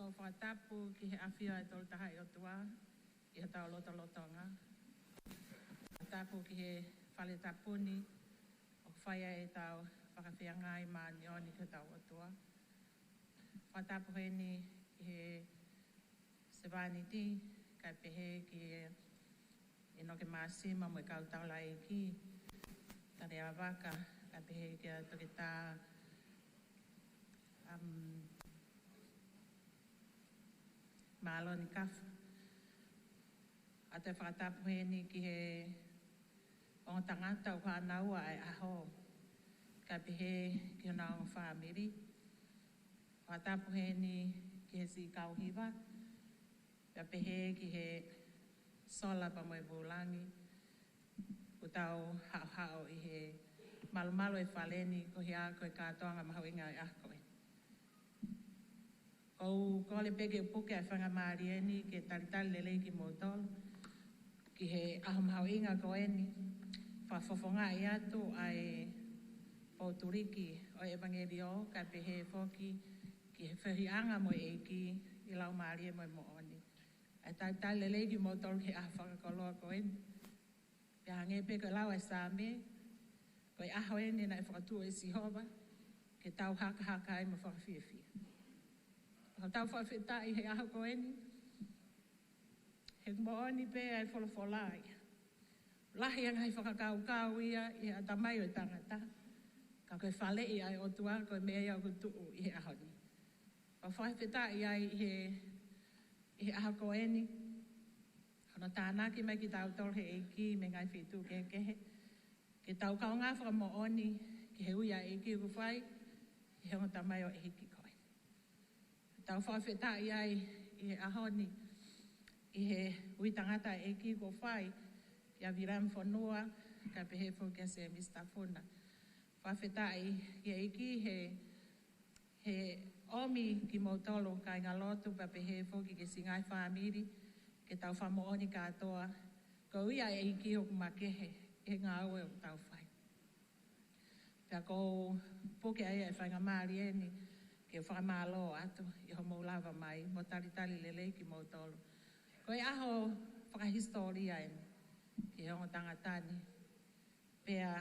ko whatapu ki he awhia e tolu taha i o tua, i he tau lota-lotonga. Whatapu ki he whale tapuni, o whaia e tau whakawhia ngai maa nioni ki tau o tua. Whatapu he ni ki he Sevani ti, kai pehe ki he ino ke maasima mo e kautau la e ki, tare a waka, kai pehe ki a toke tā Maaloni kafu. A te whakatapu he ni ki he o tangata o whanaua ai aho. Ka pehe ki o nao whaamiri. Whakatapu he ni ki he si kauhiwa. Ka pehe ki he sola pa moe Bulangi. Utau hao i he malo e whaleni ko he ako e kātoanga mahawinga e ako e. Ko le peke puke ai whanga maarieni ke talitali lelei ki motolo. Ki he ahomahau inga ko eni. Whafofonga i atu ai Pouturiki o Evangelio ka pehe foki ki he whirianga mo e ki i lau maarie mo e mooni. Ai talitali lelei ki motolo ki ahawhakakoloa ko eni. Pea hange peke lau ai sāme. Ko i aho eni na e whakatua e Sihova. Ke tau haka ai mo whakawhiawhia. Ko tau whawhita i he aho ko eni. He mooni pe ai wholawholai. Lahi ang hai whakakau ia i he atamai o tangata. Ka koe whale i ai o tua koe mea iau kutuu i he aho ni. Ko whawhita i ai i he aho ko eni. Hono tānaki mai ki tau tol he eiki me ngai whitu kekehe. Ke tau kao ngā whakamooni ki he uia eiki uku whai. I he ngota mai o eiki koe. Tau whawheta i ai i he ahoni, i he uitangata e ki ko whai, i a viram whanua, ka pehe whukia se Mr. Funa. Whawheta i e ki he omi ki mautolo ka inga lotu pa pehe whuki ke singai whaamiri, ke tau whamooni katoa, ko ia e ki hoku makehe, e ngā aue o tau whai. Pea ko puke ai e whainga maarieni, ke whakamalo atu i ho maulawa mai, mo talitali lelei ki mautolo. Ko e aho whakahistoria eni, ki hongo tangatani. Pea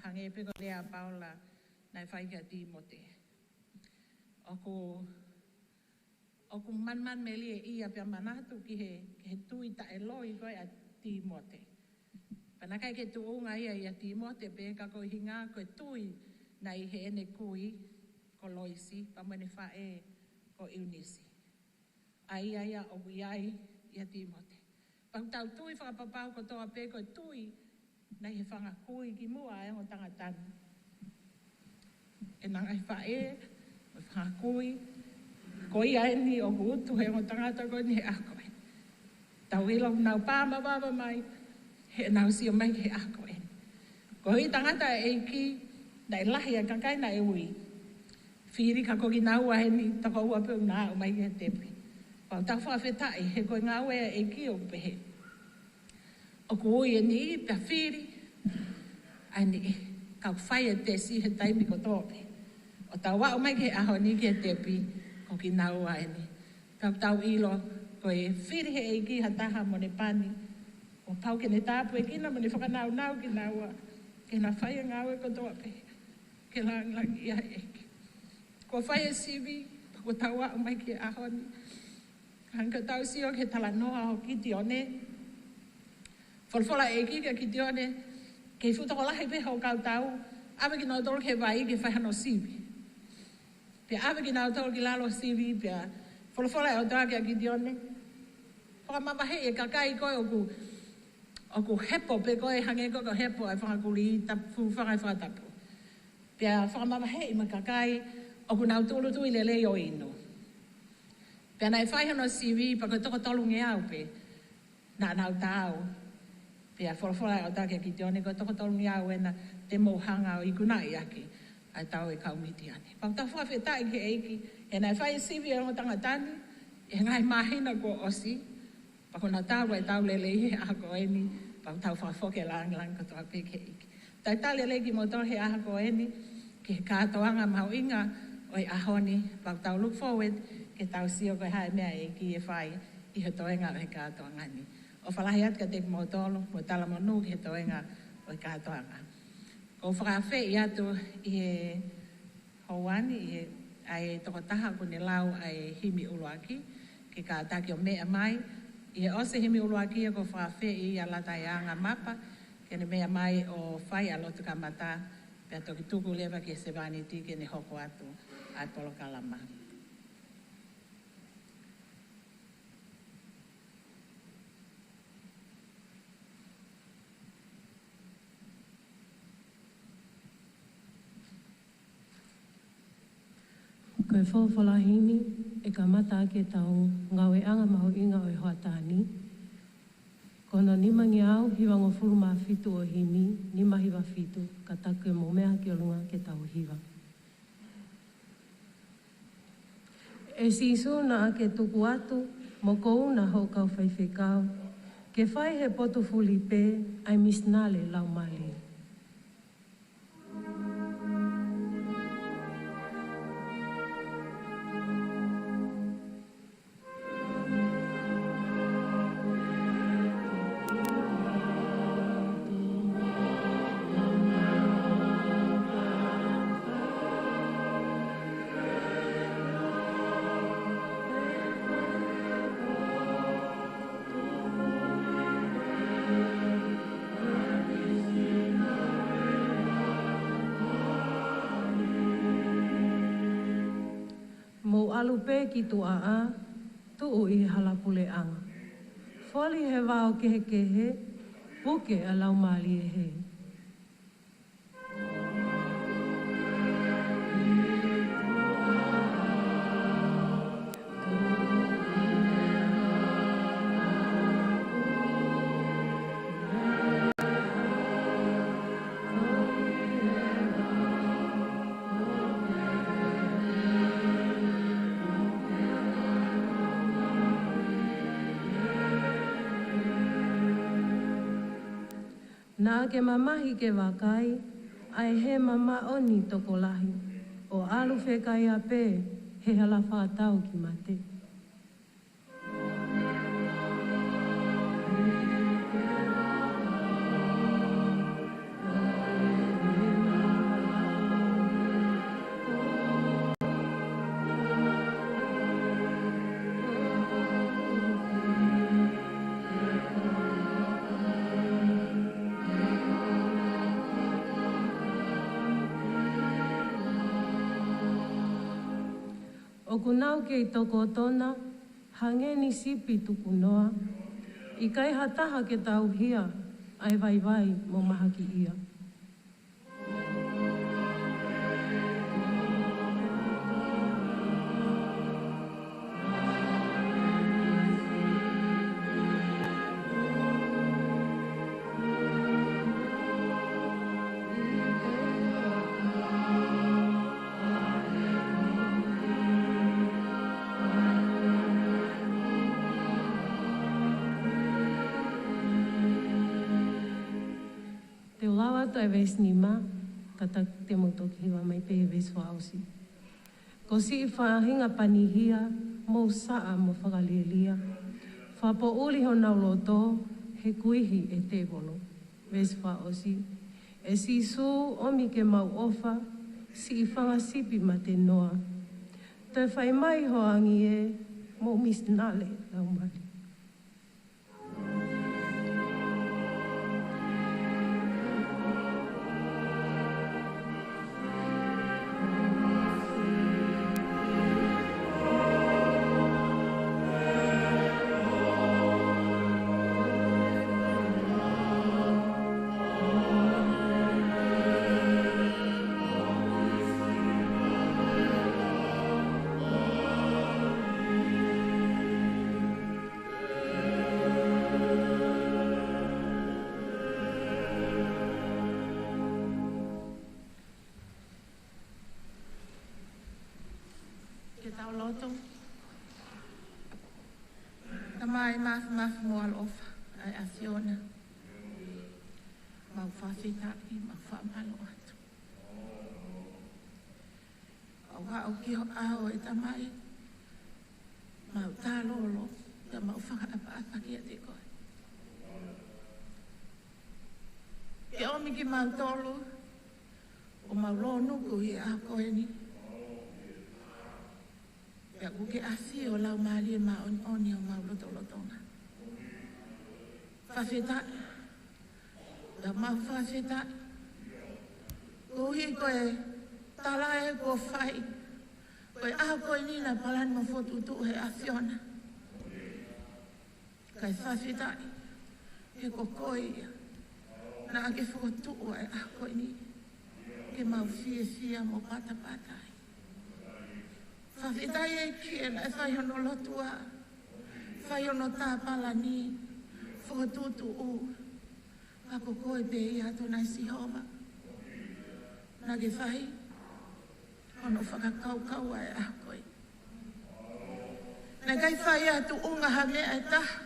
hange peko lea Paula nai whaikia Timote. Oku man meli e ia pia manatu ki he tui ta eloi koe a Timote. Panakai ke tuunga ia Timote pe ka koe hinga koe tui nai he ene kui ko Loisi, pa mene whae ko Eunice. Ai o iai ia Timote. Pau tau tui whakapapau ko toa pe ko tui na he whanga kui ki mua e o tangatani. E nangai whae, o whanga kui, ko ia eni o kuutu he o tangata ko ni he ako e. Tau ilo nau pāma baba mai, he nau sio mai he ako e. Ko hi tangata e ki, na e lahi a kakai na e ui. Whiri ka koki nau a heni, tako ua peo nā o mai he tepe. Pau tau whawhetai, he koe ngā wea e ki o pehe. O ko ui e ni, pia whiri, ai ni, kau whai e te si he taimi ko tōpe. O tau wā o mai ke aho ni ke tepe, koki nau a heni. Pau tau ilo, koe whiri he e ki hataha mo ne pani. O pau ke ne tāpu e kina mo ne whakanau nau ki nau a. Ke na whai e ngā wea ko tōpe. Ke lang ia e ki. Ko whai e siwi, ko taua o mai ki ahoni. Hanka tau sio ke tala noa o Kitione. Wholwhola e ki ka Kitione, ke futa ko lahi peha o kau tau, awe ki nau tolo ke vai ke whahano siwi. Pea awe ki nau tolo ki lalo siwi, pea wholwhola e o toa ke a Kitione. Whakamamahe e kakai koe o ku hepo pe koe hange koko hepo ai whakakuri tapu whangai whakatapu. Pea whakamamahe i makakai, o ku nau tulu tui lele o ino. Pea nai whaihano siwi, pa ko toko tolu nge au pe, na nau tau. Pea wholawhola o take ki te one, ko toko tolu nge au ena te mohanga o ikunai aki, ai tau e kaumiti ane. Pa tau whawhetai ke eiki, e nai whai siwi o tangatani, e ngai mahina ko osi, pa ko nau tau ai tau lele he ako eni, pa tau whawhoke lang ko toa pe ke eiki. Tai tā lele ki motor he ako eni, ke kātoanga mau inga, oi ahoni, pau tau look forward, ke tau sio ko hai mea e ki e whai i he toenga o he kātoa ngani. O whalahi atka te mo tolo, mo tala mo nuk he toenga o he kātoa ngani. Ko whakawhi i atu i he hauani, i he ai toko taha ko ne lau ai himi uluaki, ki ka ataki o mea mai, i he ose himi uluaki ko whakawhi i alata i anga mapa, ke ne mea mai o whai alotu ka mata, pia toki tuku lewa ki se vani tike ne hoko atu ai polo kalama. Koe whawhalahini e ka mata ake tau ngau e anga maho inga o e hoatani. Kona ni mangi au hiwa ngo furu maa fitu o hini, ni mahiwa fitu ka taku e mo mea ki o lunga ke tau hiwa. E sisu na ake tuku atu mo kou na hau kau whaiwhekau, ke whai he poto fuli pē ai misnale lau mali. Alupe ki tu a tu o i halapule anga. Foli he wao kehe kehe, puke a lau mali e he. Nā ke mamahi ke wakai, ai he mama oni toko lahi, o alu whekai a pē, he hala whātau ki mate. O kunau ke i toko tona, hange ni sipi tuku noa, i kai hataha ke tau hia, ai vai vai mo maha ki ia. Te ulawa to e ves ni ma, kata te motoki hiwa mai pe e ves whaosi. Ko si i whahinga panihia, mo saa mo whakalielia. Whapo uli ho nauloto, he kuihi e te wono, ves whaosi. E si su omi ke mau ofa, si i whanga sipi ma te noa. Te whai mai ho angi e, mo misnale lau mali. Loto. Tamai maf moal of ai afiona. Mau whawhita i mau whamalo atu. Au hao ki ho aho e tamai. mau tālolo, ka mau whakaapa kia te koe. Ke omi ki mau tolu, o mau lo nuku hi a koe ni. Pea kuke asi o lau maali e ma oni o mau lotolotonga. Whawhetai, ka mau whawhetai. Kuhi koe talae ko whai, koe aha koe nina palani mo fotutu he a Fiona. Kai whawhetai, he ko koe ia. Na ake whakotua e aha koe ni, ke mau fia mo pata. Whawhetai e kia na e whaihono lotua, whaihono tāpala ni, whakatutu u, ako koe pe i ato nai sihoma. Nā ke whai, ono whakakaukau ai a koe. Nā kai whai atu unga ha mea e taha,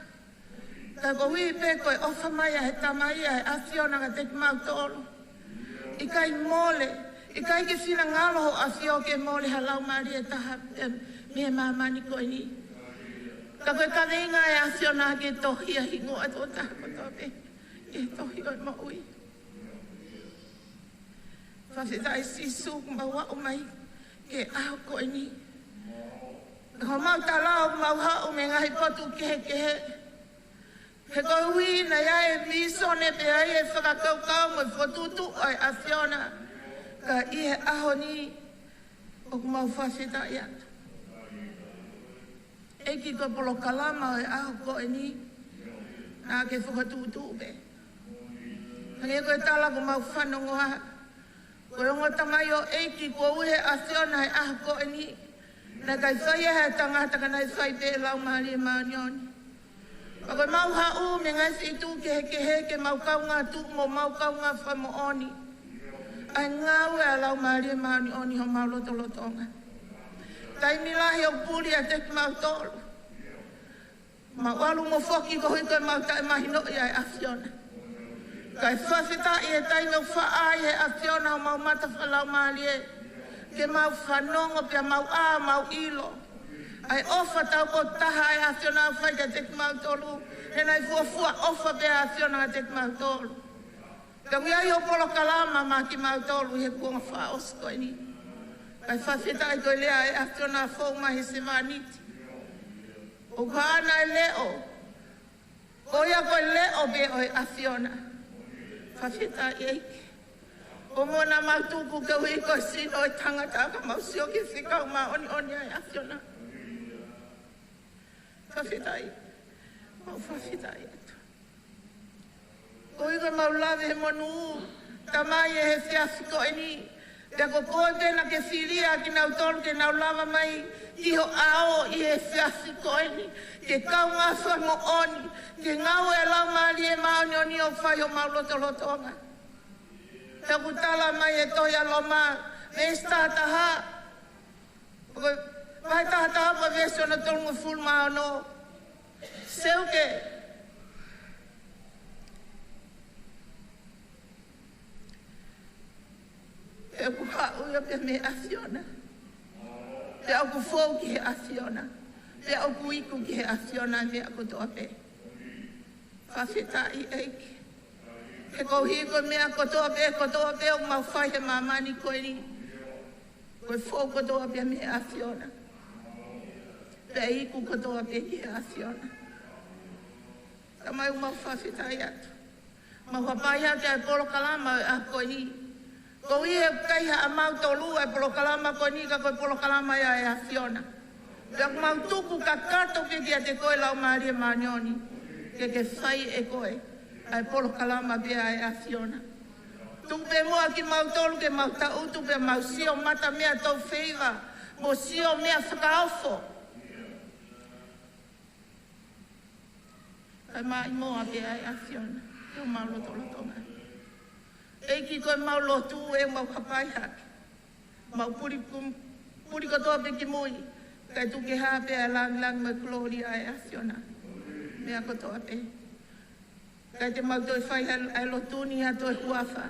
ka ko hui pe koe ofa mai a he tamai a he Fiona ka te mau tolu. I kai mole, I kai ke whina ngaloho a Fio ke mole halau maari e taha mea mamani koe ni. Ka koe ka venga e a Fiona ke tohi a hingo a tō taha kotoa pe. Ke tohi oi mo ui. Whawhetai sisu maua o mai ke aho koe ni. Ho mau talao mau hao me ngahi potu kehe. He koe hui na ia e miso ne pe ai e whakakaukau mo whotutu ai a Fiona. Ka i he aho ni o kumau whawhetai atu. Eki koe polo kalama o e aho koe ni nā ke whakatutu pe. Hange koe tala kumau whanongoha. Koe ongo tangai o eiki kua uhe a Fiona e aha koe ni. Na kai whai e hea tangata kanai whai pe lau maari e maanioni. Ka koe mau hau me ngai whitu ke mau kaunga tu mo mau kaunga whai mo oni. Ai ngau e a lau maari e maanioni ho mau lotolotonga. Kai milahi o puri a teki mau tolu. Mau alu mo whoki ko hui koe mau tae mahino i ai a Fiona. Kai whawhetai e tai meu whaai he a Fiona o mau mata whalau maali e. Ke mau whanongo pia mau mau ilo. Ai ofa tau ko taha e a Fiona au whai ka teki mau tolu. He nai fuafua ofa pia a Fiona ka teki mau tolu. Ka wiai o polo kalama ma ki mau tolu he kuonga wha osko ni. Kai whawhetai koe lea e a Fiona fau mahi se vaniti. O kāna e leo. Koia koe leo be o e a Fiona. Whawhetai eiki. O mona mautuku ka hui koe sino e tangata ka mau sio ki whikau ma oni ai a Fiona. Whawhetai. Mau whawhetai atu. Koi koe mau lawe he monu. Tamai e he whiawhiko e ni. Pea ko koe pena ke whiria ki nau tolu ke nau lava mai. Iho ao I he whiawhiko e ni. Ke kau ngā whango oni. Ke ngau e lau maari e maoni oni o whai o mau lotolotonga. Te kutala mai e toia loma. Me stata ha. Vai taha pa vesi ona tolunga fulma ono. Seuke. E ku hau pe me a Fiona. Pe au ku fou ki he a Fiona. Pe au ku iku ki he a Fiona me a kotoa pe. Whawhetai eiki. He kou hiko mea kotoa pe o mau whai he mamani koe ni. Koe fou kotoa pe me a Fiona. Pe iku kotoa pe ki he a Fiona. Ka mai umau whawhetai atu. Mau hapai hake ai polo kalama a koe ni. Ko i he kaiha a mau tolu e polo kalama koe ni ka koe polo kalama ia e a Fiona. Pea mau tuku ka kato ke kia te koe lau maari e maanioni. Ke whai e koe. Ai polo kalama bea e a Fiona. Tupe mua ki mau tolu ke mau tautu pe mau sio mata mea tau wheiva. Mo sio mea whakaofo. Ai mai moa bea e a Fiona. Tau mau lotolotonga. Eiki koe mau lotu e mau kapai hake. Mau puri kotoa pe ki mui. Kai tuke hape a lang me Gloria e a Fiona. Mea kotoa pe. Kai te mau toi whai ai lotuni ha toi huafa.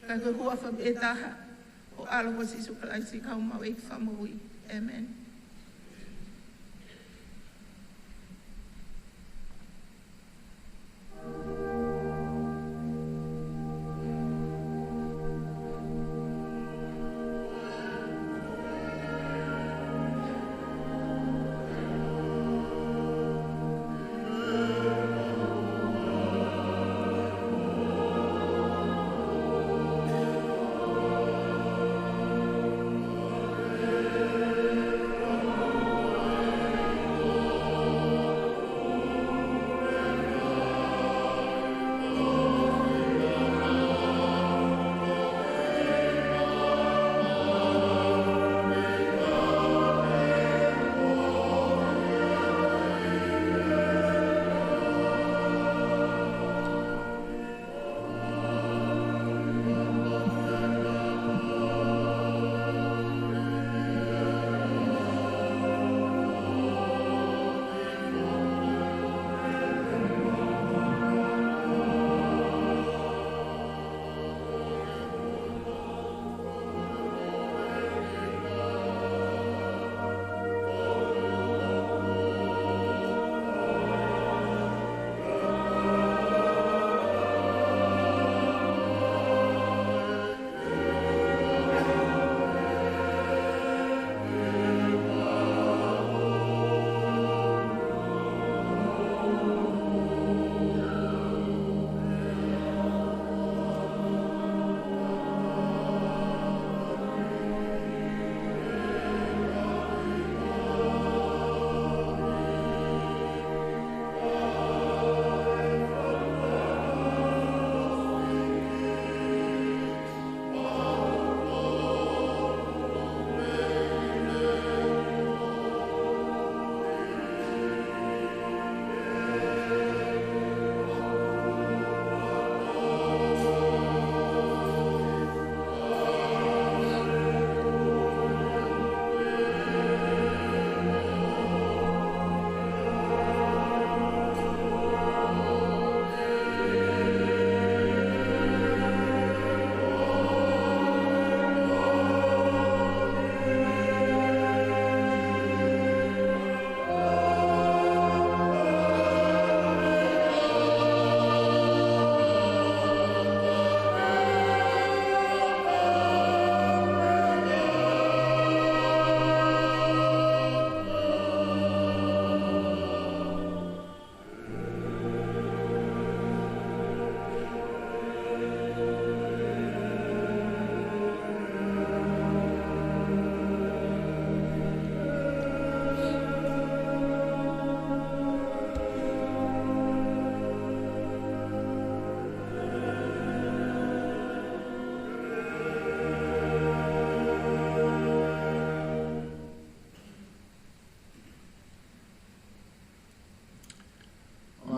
Kai koe huafa pe taha. O alo ko sisu kalaisi kau mau eiki whamui. Amen.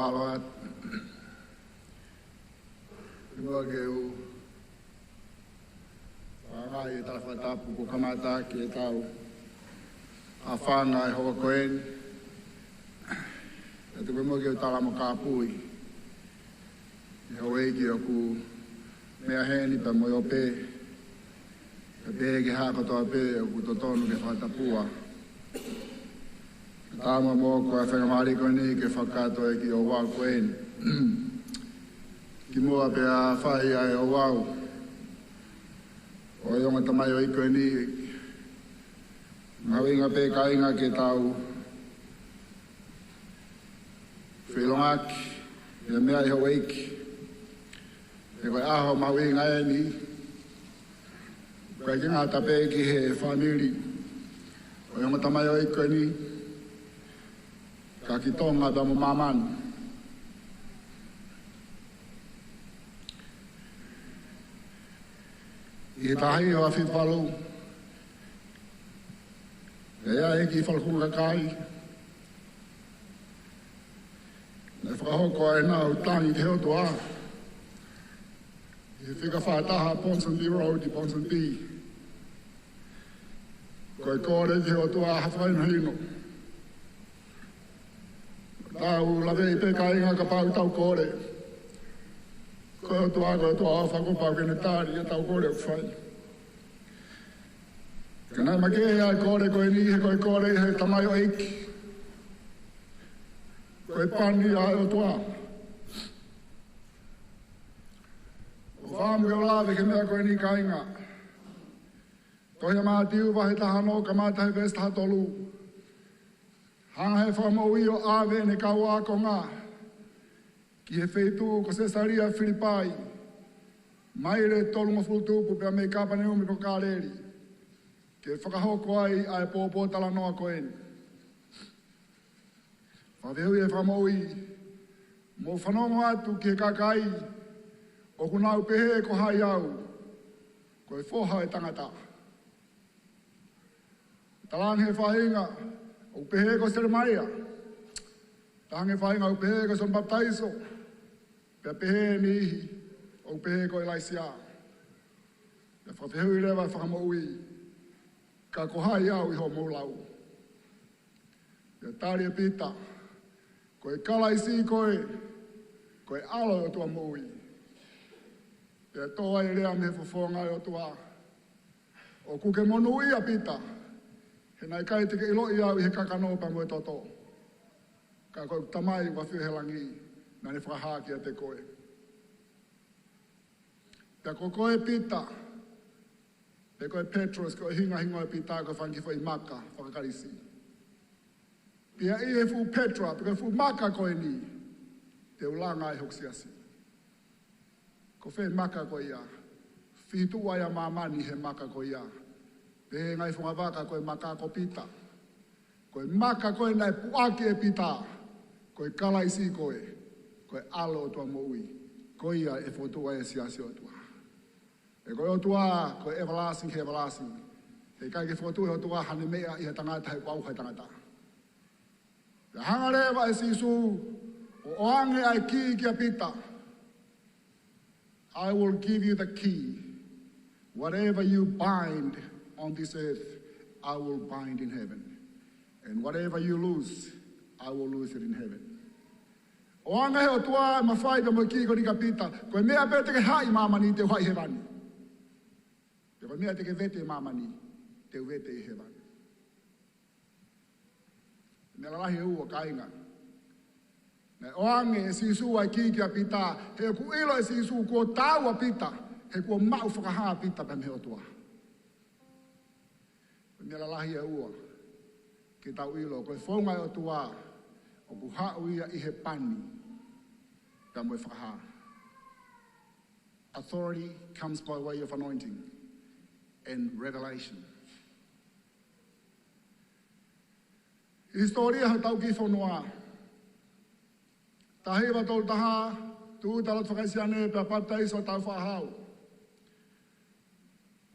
malo at Iwa ke u Whangai e tawhatapu ko kamata ki e tau a whanga e hoa koen e te wemo ke u tala mo kāpui e hoa eiki o ku mea heni pa mo i o pē e pē ke hā katoa pē o ku totonu ke whatapua e tāma mō ko e whangamari koe ni ke whakato e ki o wau koen ki mua pe a whai ai o wau. O ionga tamai o iko ni, ngawinga pe kainga ke tau whilongaki, e mea i hau eiki. E koe aho mawinga e ni, koe ki ngā tape ki he whamiri. O ionga tamai o iko ni, ka ki tonga ta mo mamani. I tahi o a whipalu. E ea e ki whalkura kai. Ne whakahoko e nau tangi te hotu a. I whika whātaha Ponsonby Road i Ponsonby. Koe kore te hotu a hawhaina hino. Tau lawe i peka inga ka pau tau kore. Koe o tua o whakopau kene tāri e tau kore o whai. Kanai make ai kore koe ni he koe kore he tamai o eiki. Koe pani ai o tua. O whāmu o lawe ke mea koe ni kainga. Tohia maa tiu wahe tahano ka maa tahe vest hatolu. Hanga he whamau i o awe ne kaua ko ngā. Ki he wheitu ko Cesaria Filipai, maire tolu mo fultupu pia me kapane umi ko kāreri, ke whakahoko ai ai pōpō tala noa koeni. Whawhehui e whamaui, mo whanongo atu ki he kakai, o kunau pehe ko hai au, ko e whoha e tangata. Talang he whahinga, o pehe ko Seremaia, talang he whahinga o pehe ko Son Baptaiso, pia pehe ni ihi, o pehe ko Elaisia. Pia whawhehui rewa whakamaui, ka kohai au iho maulau. Pia tāri e pita, koe kalaisi koe alo o tua maui. Pia toa i rea me whawhonga o tua. O kuke monu ia pita, he nai kai teke ilo i au i he kakanopa mo e toto. Ka koe tamai wa whiuhelangi. Nani whakahākia te koe. Pea ko koe pita, pe koe Petros, koe hinga e pita, koe whangi i maka, whakakarisi. Pea i he fu Petra, pe koe fu maka koe ni, te ulanga i hoksiasi. Ko whē maka koe ia, whitu ai a mamani he maka koe ia. Pe ngai whungawaka koe maka ko pita. Koe maka koe nai puaki e pita, koe kalaisi koe. Koe alo o tua moui, koe ia e whotua e siasi o tua. E koe o tua, koe everlasting he everlasting. E kai ke whotua o tua hane mea i he tangata he wau he tangata. E hangarewa e sisu, o oange ai ki a pita. I will give you the key. Whatever you bind on this earth, I will bind in heaven. And whatever you lose, I will lose it in heaven. O anga he o tua ma whai pa mo ki ko ni ka pita, koe mea pe te ke hai mamani te hai he wani. Te koe mea te ke vete mamani, te vete i he wani. Nea lahi e ua kainga. Nea o ange e sisu ai ki a pita, he ku ilo e sisu kua tau a pita, he kua mau whakaha pita pa me o tua. Nea lahi e ua, ke tau ilo, koe whaunga o tua, o ku hau ia i he pani, ka moe whakaha. Authority comes by way of anointing and revelation. Historia ha tau ki whanua. Tahi wa tol taha, tu talat whakaisiane pa baptaiso tau whahau.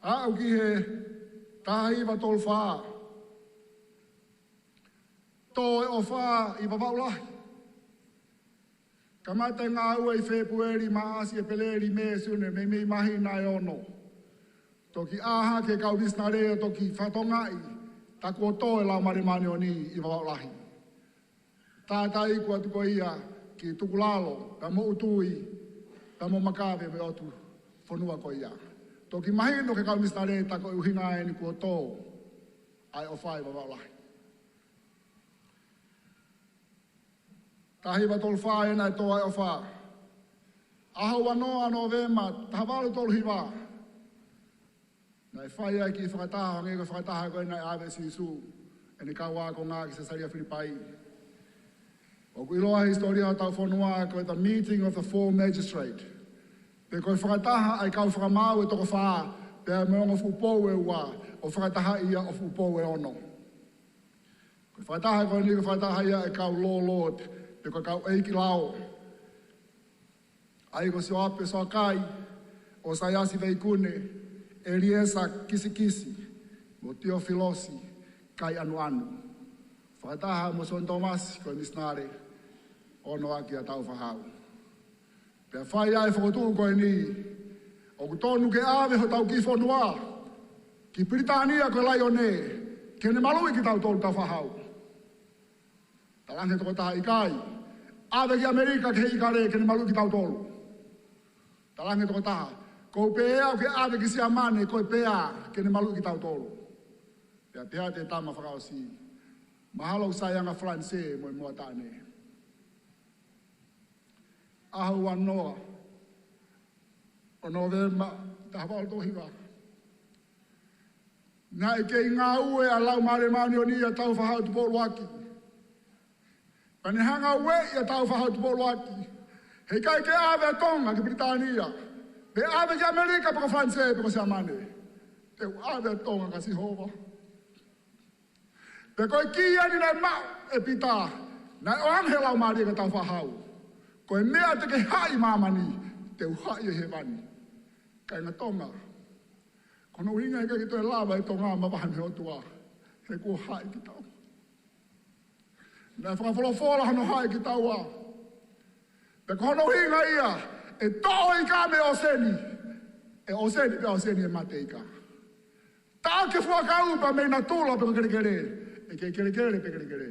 Au ki he tahi wa tol wha. Tō e o wha i wawaulahi. Kamata ngā ua I Februari maasi e peleri me sune me mei mahi nai ono. Toki aha ke kau visna reo toki whatongai, taku o toe lau maremane o ni I waolahi. Tātai kua tuko ia ki tukulalo, ka mo utui, ka mo makawe me otu whanua ko ia. Toki mahi no ke kau visna reo tako uhinga e ni kua tō, ai o whai waolahi. Tahi wa tolu whae nai tō ai o wha. Aho wanoa no vema, tahawalu tolu hiwa. Nai whai ai ki whakataha, ngeko whakataha koe nai awe sisu, e ni kaua ko ngā ki sa saria Filipai. O kui loa historia o tau whanua koe the meeting of the four magistrate. Pe koe whakataha ai kau whakamau e toko wha, pe a meongo whupou e ua, o whakataha ia o whupou e ono. Koe whakataha koe ni ko whakataha ia e kau Lord, pe koe kau eiki lao. Ai ko sio ape so kai, o sayasi veikune, Eliesa kisi, mo tio filosi, kai anu. Whakataha mo son Tomas, koe misnare, ono aki a tau whahau. Pea whai ai whakotuu koe ni, o kutonu ke awe ho tau ki whanua, ki Britania koe lai o ne, ke ne malui ki tau tolu tau whahau. Talange toko taha I kai, awe ki Amerika ke hei kare, ke ne malui ki tau tolu. Talange toko taha, ko pea o ke awe ki si amane, koe pea, ke ne malui ki tau tolu. Pea te tama whakao si, mahalo sayanga Franse mo mua tāne. Aho wanoa, o Novemba, tahawal tohiwa. Nai kei ngā ue a lau mare mauni o ni a tau whahau tu pōlu aki. Pane hanga ue i a tau whahau tu pōlu aki. Hei kai ke awe tonga ki Britania. Pe awe ki Amerika pako Franse pako se amane. Te awe tonga ka si hova. Pe koe kia ni nai mau e pita, nai o anghe lau mare ka tau whahau. Koe mea te ke hai mamani, te uhai e he wani. Kai ngā tonga. Kono uinga eka ki toi lava e tonga mawahan he otua. He kua hai ki tau. Nai whakawholofola hano hai ki tau a. Pe kono uinga ia, e toa I ka me oseni. E oseni pe oseni e mate ika. Tā ke fuakau pa me na tula pe kerekere. E ke kerekere pe kerekere.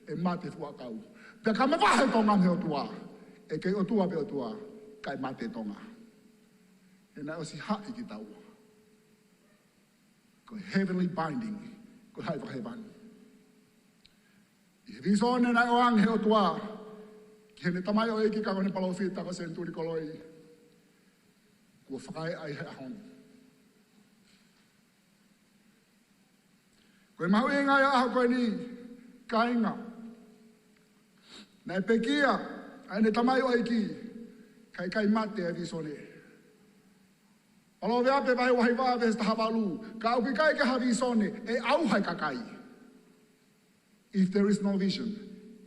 E mate fuakau. Pe ka mawahe tonga me otua. E kei otua pe otua, kai mate tonga. E nai osi hai ki tau. Ko heavenly binding, ko hai whahewan. I visone nai o anghe otua, ki hene tamai o eki kako ne palofita ko senturi koloi. Kua whakai ai he ahon. Koe mahu e ngai aho koe ni, kainga. Nai pekia, ai ne tamai o eki, kai mate e visone. Alo vea pe vai wahi wawe sta hawalu, ka uki kai ke ha visone, e au hai kakai. If there is no vision,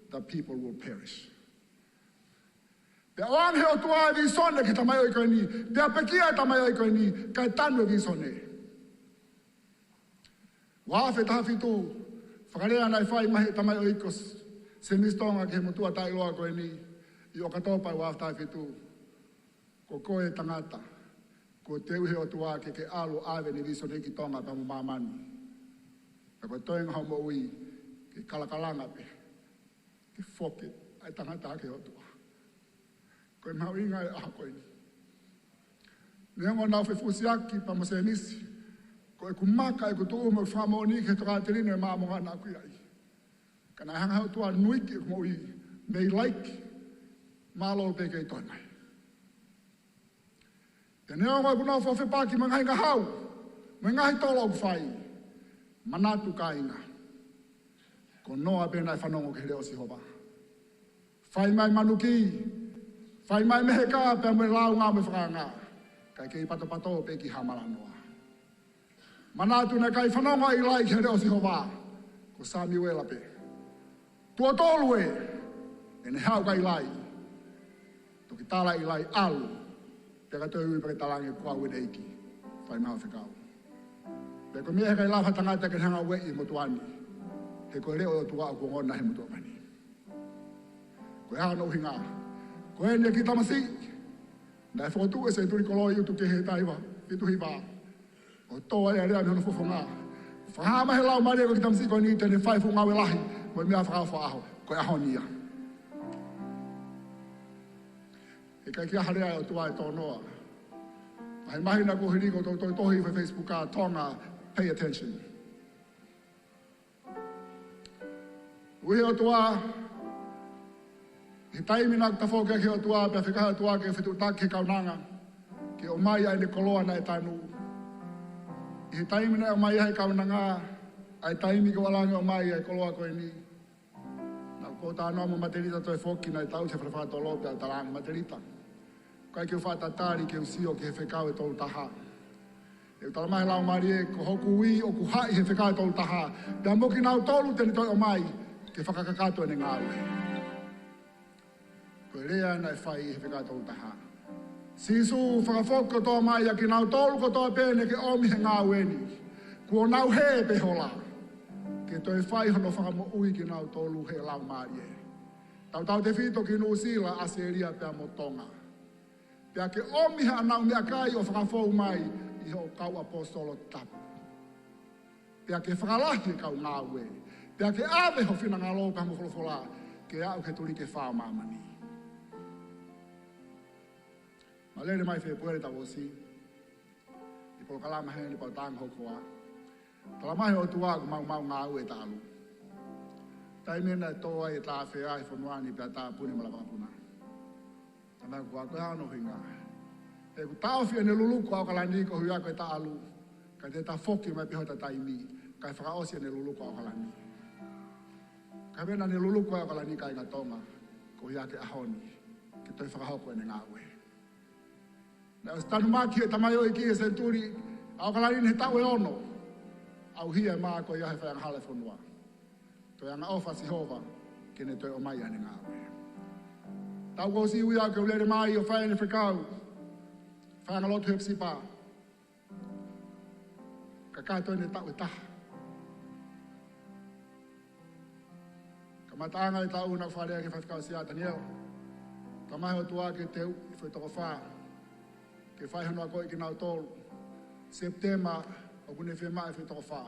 the people will perish. Pe oan he o tua e visone ki tamai o ikoe ni, pe a pekia e tamai o ikoe ni, kai tanu e visone. Wafe taha fitu, whakarea nai whai mahi tamai o ikos, se mistonga ke he mutua tai loa koe ni, I o katopai waftai fitu, ko koe tangata, ko te uhe o tua ke alu awe ni viso neki tonga pa mamani. Pe koe toenga homo ui, ke kalakalanga pe, ke foke, ai tangata ke o tua. Koe mau inga e aha koe ni. Nengo nau fe fusiaki pa mose nisi, koe kumaka e kutu umo whamo ni ke toka terino e maamonga na kui ai. Kana hanga o tua nuiki e kumo ui, mei like, malo pe kei toi mai. Te neo ngoi kuna whawhi pāki mangai ngā hau, mai ngahi tolo au whai, manatu ka inga. Ko noa pe nai whanongo ke reo si hova. Whai mai manuki, whai mai mehe ka pe me lau ngā me whakanga, kai kei pato pe ki hamara noa. Manatu na kai whanongo I lai ke reo si hova, ko Samuela pe. Tua tolu e ne hau kai lai, toki tala I lai alu, te ka toi ui pake talange kua ue neiki, whai maha whikau. Pe ko mea kai lawa tangata ke hanga ue I motuani, he koe reo o tua o kuongona he motuamani. Koe hao no hinga, Ko e ni ki tamasi. Nai fotu e se turi koloi utu ke he taiwa. Pitu hiwa. O toa e rea mihono fofonga. Whahama he lau maria ko ki tamasi ko ni tene whai fu ngawe lahi. Mo mea whakawha aho. Ko e aho nia. E kai kia harea o tua e tō noa. Ai mahina ko hiri ko tō tohi fa Facebook a tonga. Pay attention. Uhi o tua. He taimina ta whoka ke o tua. Pea whikaha o tua ke whitu tak ke kaunanga. Ke o mai ai ne koloa na e tanu. He taimina o mai ai kaunanga. Ai taimi ke walanga o mai ai koloa koe ni. Na ko ta no mo materita to e foki na tau se frafa to lope al talang materita. Kai ke fata tari ke usio ke fekau e tolu taha. E tala mai lau marie ko hoku ui o ku hai he fekau e tolu taha. Pea moki nau tolu teni toi o mai ke whakakakato e ne ngāwe. Ko rea na e whai he whekau e tolu taha. Sisu whakafoko toa mai a ki nau tolu ko toa pēne ke omi he ngāwe ni. Ko nau he pe hola. Ke toi whai hono whakamo ui ki nau tolu he lau marie. Tau te whito ki nu sila aseria pea motonga. Pea ke omi ha anau mea kai o whakafou mai i ho kau apostolo tapu. Pea ke whakalahi kau ngāwe. Pea ke ave ho whina ngā lōka mo wholofola ke au ke turi ke whao mamani. Ma lere mai whee puere ta wosi. I polo kalama hene ni pau tanga hokoa. Tala mai o tua ku mau ngāwe ta alu. Tai mena toa e tā whea e whanuani pea tā puni malapapuna. Tana kua koe hano hinga. E ku tau whia ne luluku au kalani ko hui ako e ta alu. Ka te ta whoki mai piho ta taimi. Kai whakaosia ne luluku au kalani. Ka mena ne luluku au kalani kai ngā tonga. Ko hui ake ahoni. Ki toi whakahoko e ne ngāwe. Na o stanu maki e tamai o i ki e senturi. Au kalani ne tau e ono. Au hia e maa ko i ahe whaianga hale whanua. Toi anga ofa Sihova. Ke ne toi o mai ane ngāwe. Tau ko si uia ke ulere mai o whaene whekau. Whaanga lotu hepsi pā. Ka kātoi ne tau e taha. Ka mataanga e tau na wharea ke whaiwhikau si a Daniel. Ka mai o tua ke teu i whai toko whaa. Ke whai hanua koe ki nau tolu. Septema o kune whi mai whai toko whaa.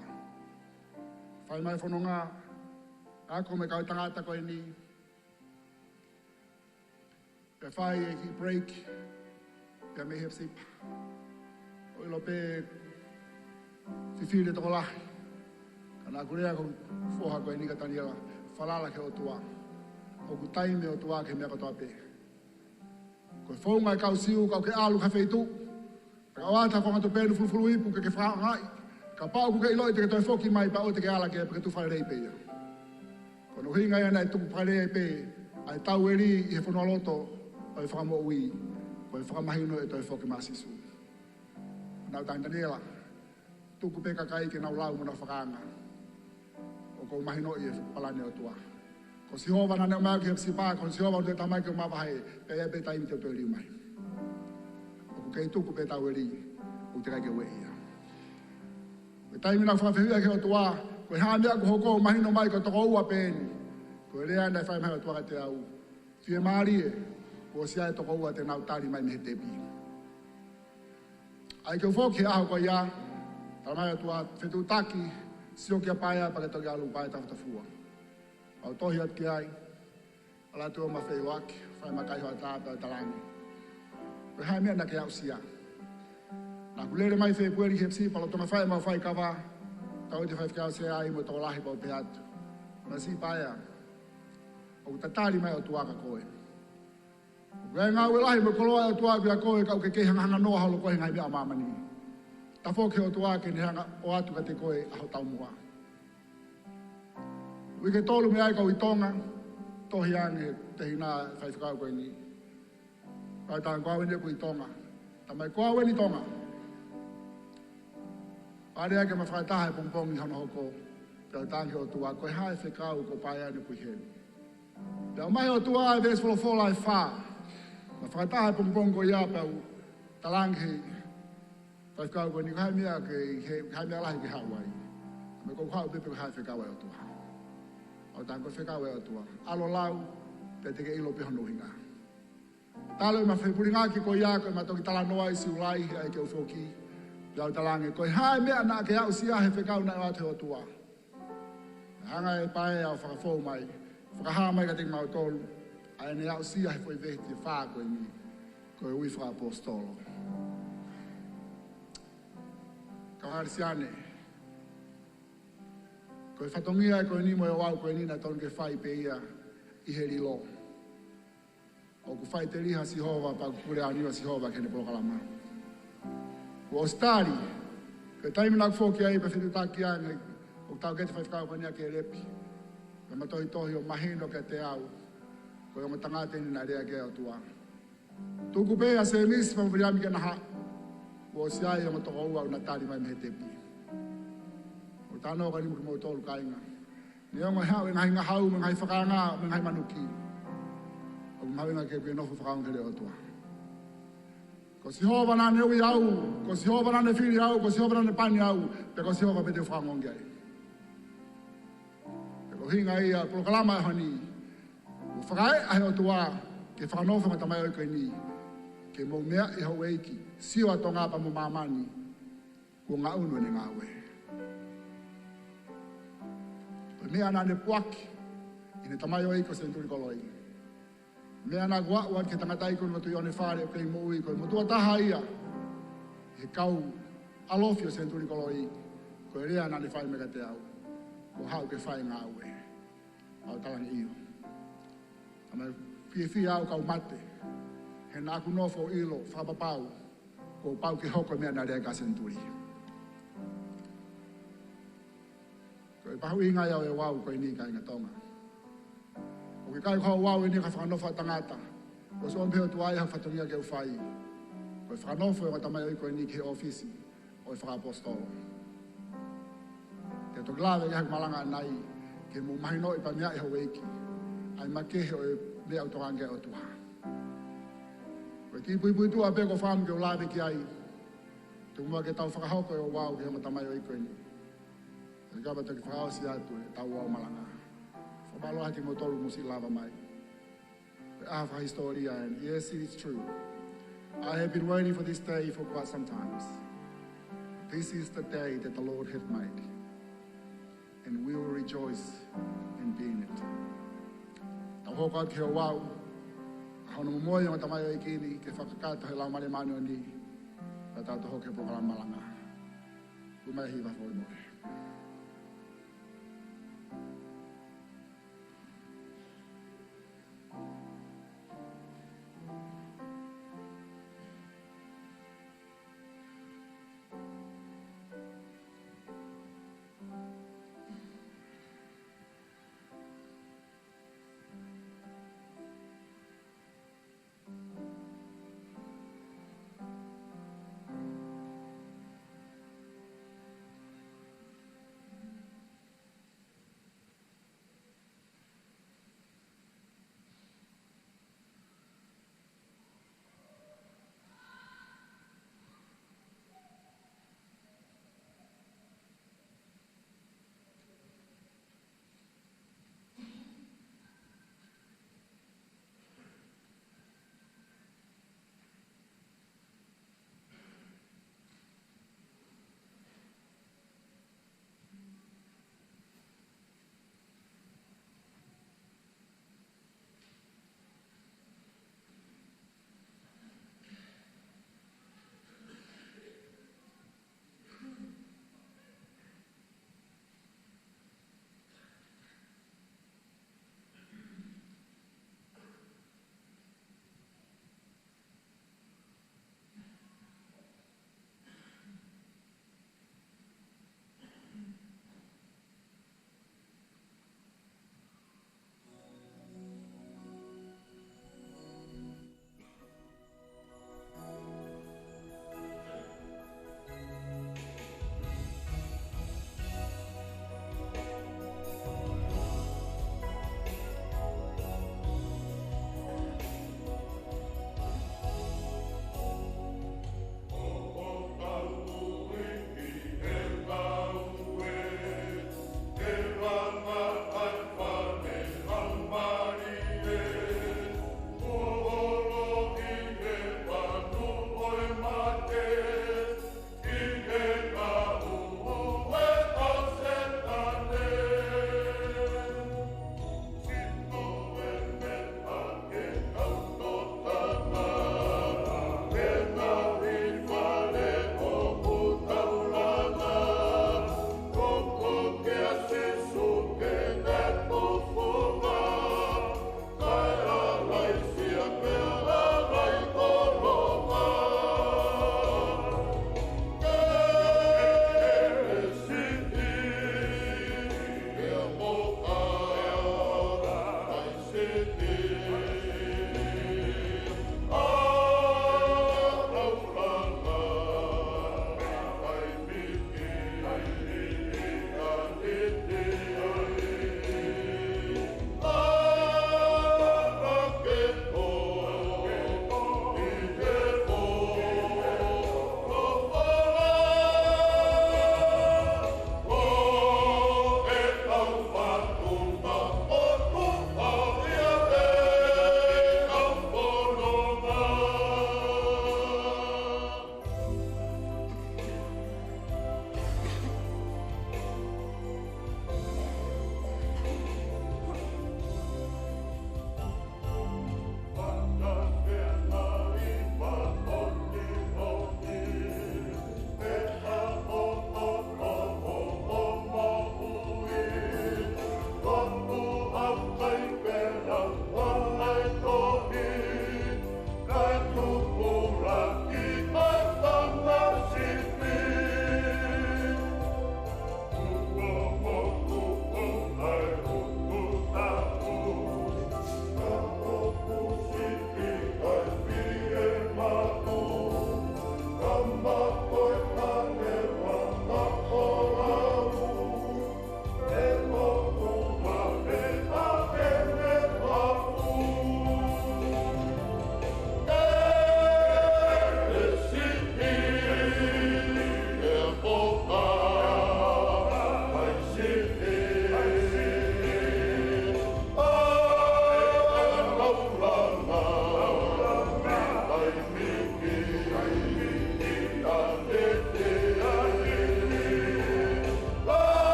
Whai mai whanonga. Ako me kau tangata koe ni. Pe whai e ki break. Pe me hep sipa. O ilo pe whiwhire toko lahi. Kana kurea ko whoha koe ni ka Daniela. Whalala ke o tua. O ku taime o tua ke mea katoa pe. Koe whaunga e kau siu kau ke alu ka wheitu. Ka awata whanga to pēnu fulufulu ipu ke whaa ngai. Ka pau ku ke iloi te ke toi whoki mai pa o te ke ala ke pe ke tu whaerei pe ia. Kono hinga ia nei tuku whaerei pe. Ai tau eri i he whanua loto. O i whakamo ui. Ko i whakamahino e toi whoki masisu. Nau tang Daniela. Tuku pe kakai ke nau lau muna whakaanga. O ko mahino i e whakapalane o tua. Ko Sihova na neo mau ki hepsi pā. Ko Sihova o te tamai ke o mawahai. Pe e pe taimi te o te riu mai. O ku kei tuku pe tau eri. O te kai ke ue ia. Pe taimi na whakawhiwia ke o tua. Ko i hāmea ku hoko mahino mai ko toko ua pēni. Ko i rea nei whai mai o tua ka te au. Whie maari e. Ko si ai toko ua te nau tari mai me he tepi. Ai ke whoki aho ko ia. Tala mai o tua whetu taki. Sio kia paia pa ke toki alu paia tawhata fua. Au tohi at ki ai. Ala tua ma whei waki. Whai makai hoa tāpea o talangi. Ko hai mea na ke au sia. Nā kulere mai whei pueri hepsi. Palo tonga whai mau whai kawa. Tau te whai whikau se ai mo toko lahi pa o pe atu. Ma si paia. O tatari mai o tuaka koe. Gai ngā ue lahi mo koloa o tua pia koe kau ke hanga noa holo koe ngai mea mamani. Ta whoke o tua ke ni hanga o atu ka te koe aho tau mua. Ui ke tolu me ai kau i tonga, tohi ange te hina whai whakau koe ni. Kai tāng kua weni ku i tonga. Tamai kua weni tonga. Pare ake ma whai taha e pongpong i hana hoko. Pia tāng o tua koe hae whekau ko pai ane pui heni. Pia mai o tua e ves wholofola e whaa. Ma whakataha pongpong ko ia pau talangi whaikau ko ni kai mea lahi ke Hawaii. Me ko hau pepe ko hai whekau e o tua. O tāng ko whekau e o tua. Alo lau, pe te ke ilo pe hono hinga. Talo ma fe puri ngaki ko ia ko ma toki tala noa isi ulai ai ke ufoki. Lau talange ko hai mea na ke au sia he whekau na o te o tua. Hanga e pae au whakafou mai. Whakaha mai ka ting mau tolu. Ai ne au sia he fwoi vehti e whaa koe ni. Koe ui wha apostolo. Kauhari siane. Koe whatongia e koe ni mo e wau koe ni na tonu ke whai pe ia i he rilo. O ku whai te riha si hova pa kure aniwa si hova kene pokalama. Ko ostari, ke taimina ku whoki ai pa whitu taki ai o tau kete whaifkau pania ke repi. Ka matohi tohi o mahino ke te au. Koe o matangate ni na rea ke o tua. Tuku pea se misi pa mwiriami ke naha. Ko si ai o matoko ua o natari mai mehe tepi. O tano ka ni mo tolu kainga. Ni o ngai hau e ngai ngahau, me ngai whakanga, me ngai manuki. O mawinga ke pia nofu whakaunga ke reo tua. Ko si hova na ne ui au, ko si hova na ne whiri au, ko si hova na ne pani au, pe ko si hova pe te whakangongi ai. Pe ko hinga ia, polo kalama e hani, o whakai ahe o tua, ke whakanofa matamai oi koe ni, ke mou mea i hau eiki, siwa to ngā pa mo mamani, ko ngā unu ne ngā ue. Pe mea na ne puaki, i ne tamai oi ko senturi koloi. Mea nā guaua ke tangatai koe matu i one whare o kei mo ui koe. Motua taha ia, he kau alofi o senturi koloi, koe rea nā ne whai mega te au. Ko hau ke whai ngā ue. Au talangi io. Ama fie au kau mate. He nā kunofo ilo, whapapau. Ko pau ke hoko mea nā rea ka senturi. Koe pahu inga iau e wau koe ni ka inga tonga. O ke kai kau wau e ni ka whakanofa tangata. Ko so mpeo tu ai ha whatongia ke uwhai. Ko e whakanofo e watamai oi koe ni ke ofisi. O e whakapostolo. Te to glave i haku malanga nai. Ke mu mahino i pa mea i haweiki. Ai makehe o e mea utorange o tuha. Ko e ki pui tua pe ko whamu ke o lave ki ai. Te umua ke tau whakahoko e o wau ke hamatamai oi koe ni. E kapa te ki whakaosi atu e tau wau malanga. Malo haki mo tolu musi lava mai. I have a historia, and yes, it is true. I have been waiting for this day for quite some time. This is the day that the Lord hath made, and we will rejoice and be in it. Tau hoka ke o wau, hono mo moia matamai o ikini, ke whakakata he lau mare manu ni, ka tau toho ke programa malanga. Kumai hiva fo mo.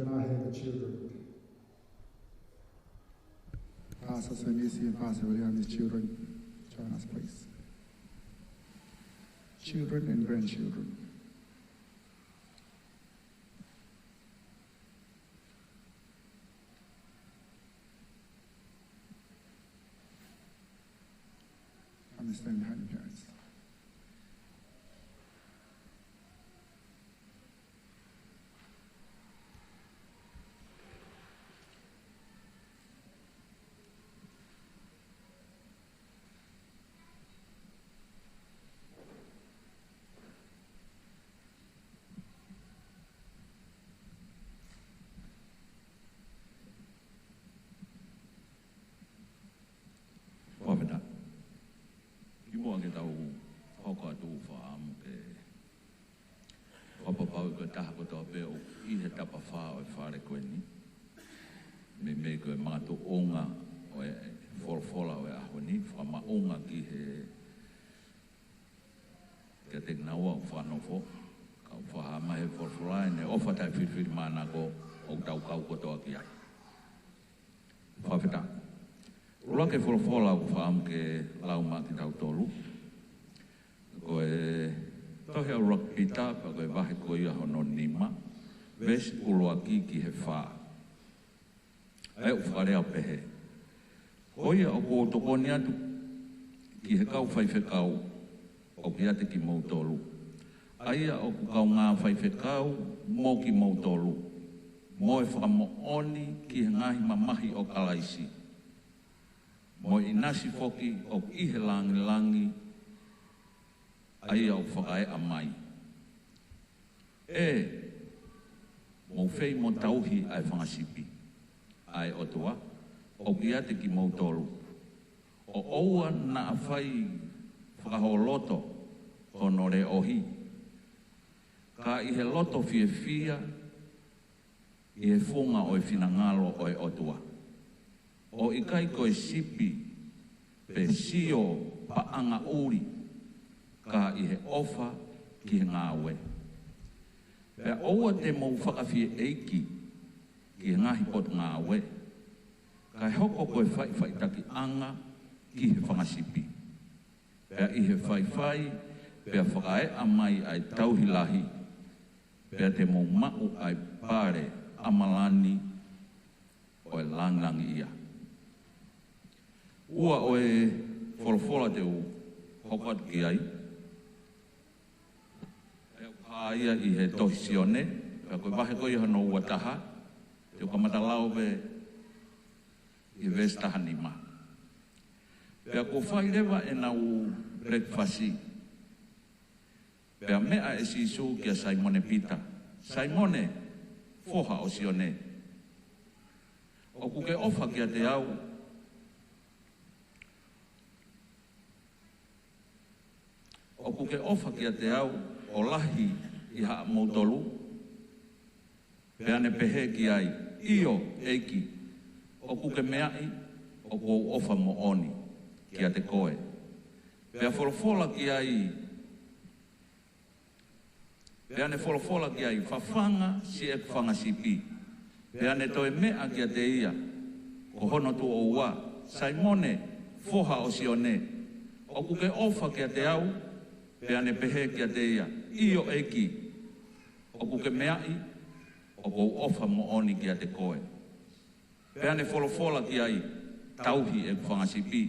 Can I have the children? Pastor Sanisi and Pastor William, these children, join us, please. Children and grandchildren. I'm stand behind your parents. Me koe mātou onga o e whorwhora o e ahoni, whamaonga ki he te naua o whanofo, ka whahama he whorwhora e ne ofa tai whiwhiri mana ko o tau kau kotoa ki ai. Whawheta. Ura ke whorwhora o whaam ke lauma ki tau tolu, ko e tohe au rakpita, pa koe wahe ko ia hono nima, ves uloa ki he whaa. Ai o whakarea pehe. Koia o ko tokoni atu ki he kau whaiwhekau o ki ate ki mautolu. Aia o ku kau ngā whaiwhekau mō ki mautolu. Mō e whakamooni ki he ngahi mamahi o kalaisi. Mō i nasi whoki o ki he langi langi aia o whakae a mai. Mō whei mō tauhi ai whangasipi. Ai otua, o ki ate ki mautolu. O oua na a whai whakaholoto hono re ohi. Ka i he loto fie fia, i he whunga o e whinangalo o e otua. O i kai koe sipi, pe sio paanga uri, ka i he ofa ki he ngāwe. Pea oua te mau whakawhie eiki, ki ngahi pot ngā we, kai hoko koe whai taki anga ki he whangasipi. Pea i he whai, pea whakae a mai ai tauhilahi, pea te mō mau ai pare amalani o e langlangi ia. Ua o e wholawhola te u hokat ki ai, e au kāia i he tohisione, pea koe wahe koe hano ua taha, te kamata lauwe i vestaha ma. Pea ko whai rewa e nau breakfasti. Pea mea e sisu kia Simone Pita. Simone, foha o sione. O kuke ofa kia te au. O kuke ofa kia te au o lahi i haa mautolu. Pea ne pehe ki ai. Io eiki, o kuke meai, o kou ofa mo oni, kia te koe. Pea wholofola ki ai, pea ne wholofola ki ai, whawhanga si e whanga sipi. Pea ne toi mea kia te ia, ko hono tu o ua, Simone, foha o sione, o kuke ofa kia te au, pea ne pehe kia te ia, io eiki, o kuke meai, o kou ofa mo oni kia te koe. Pea ne wholofola ki ai, tauhi e whangasipi.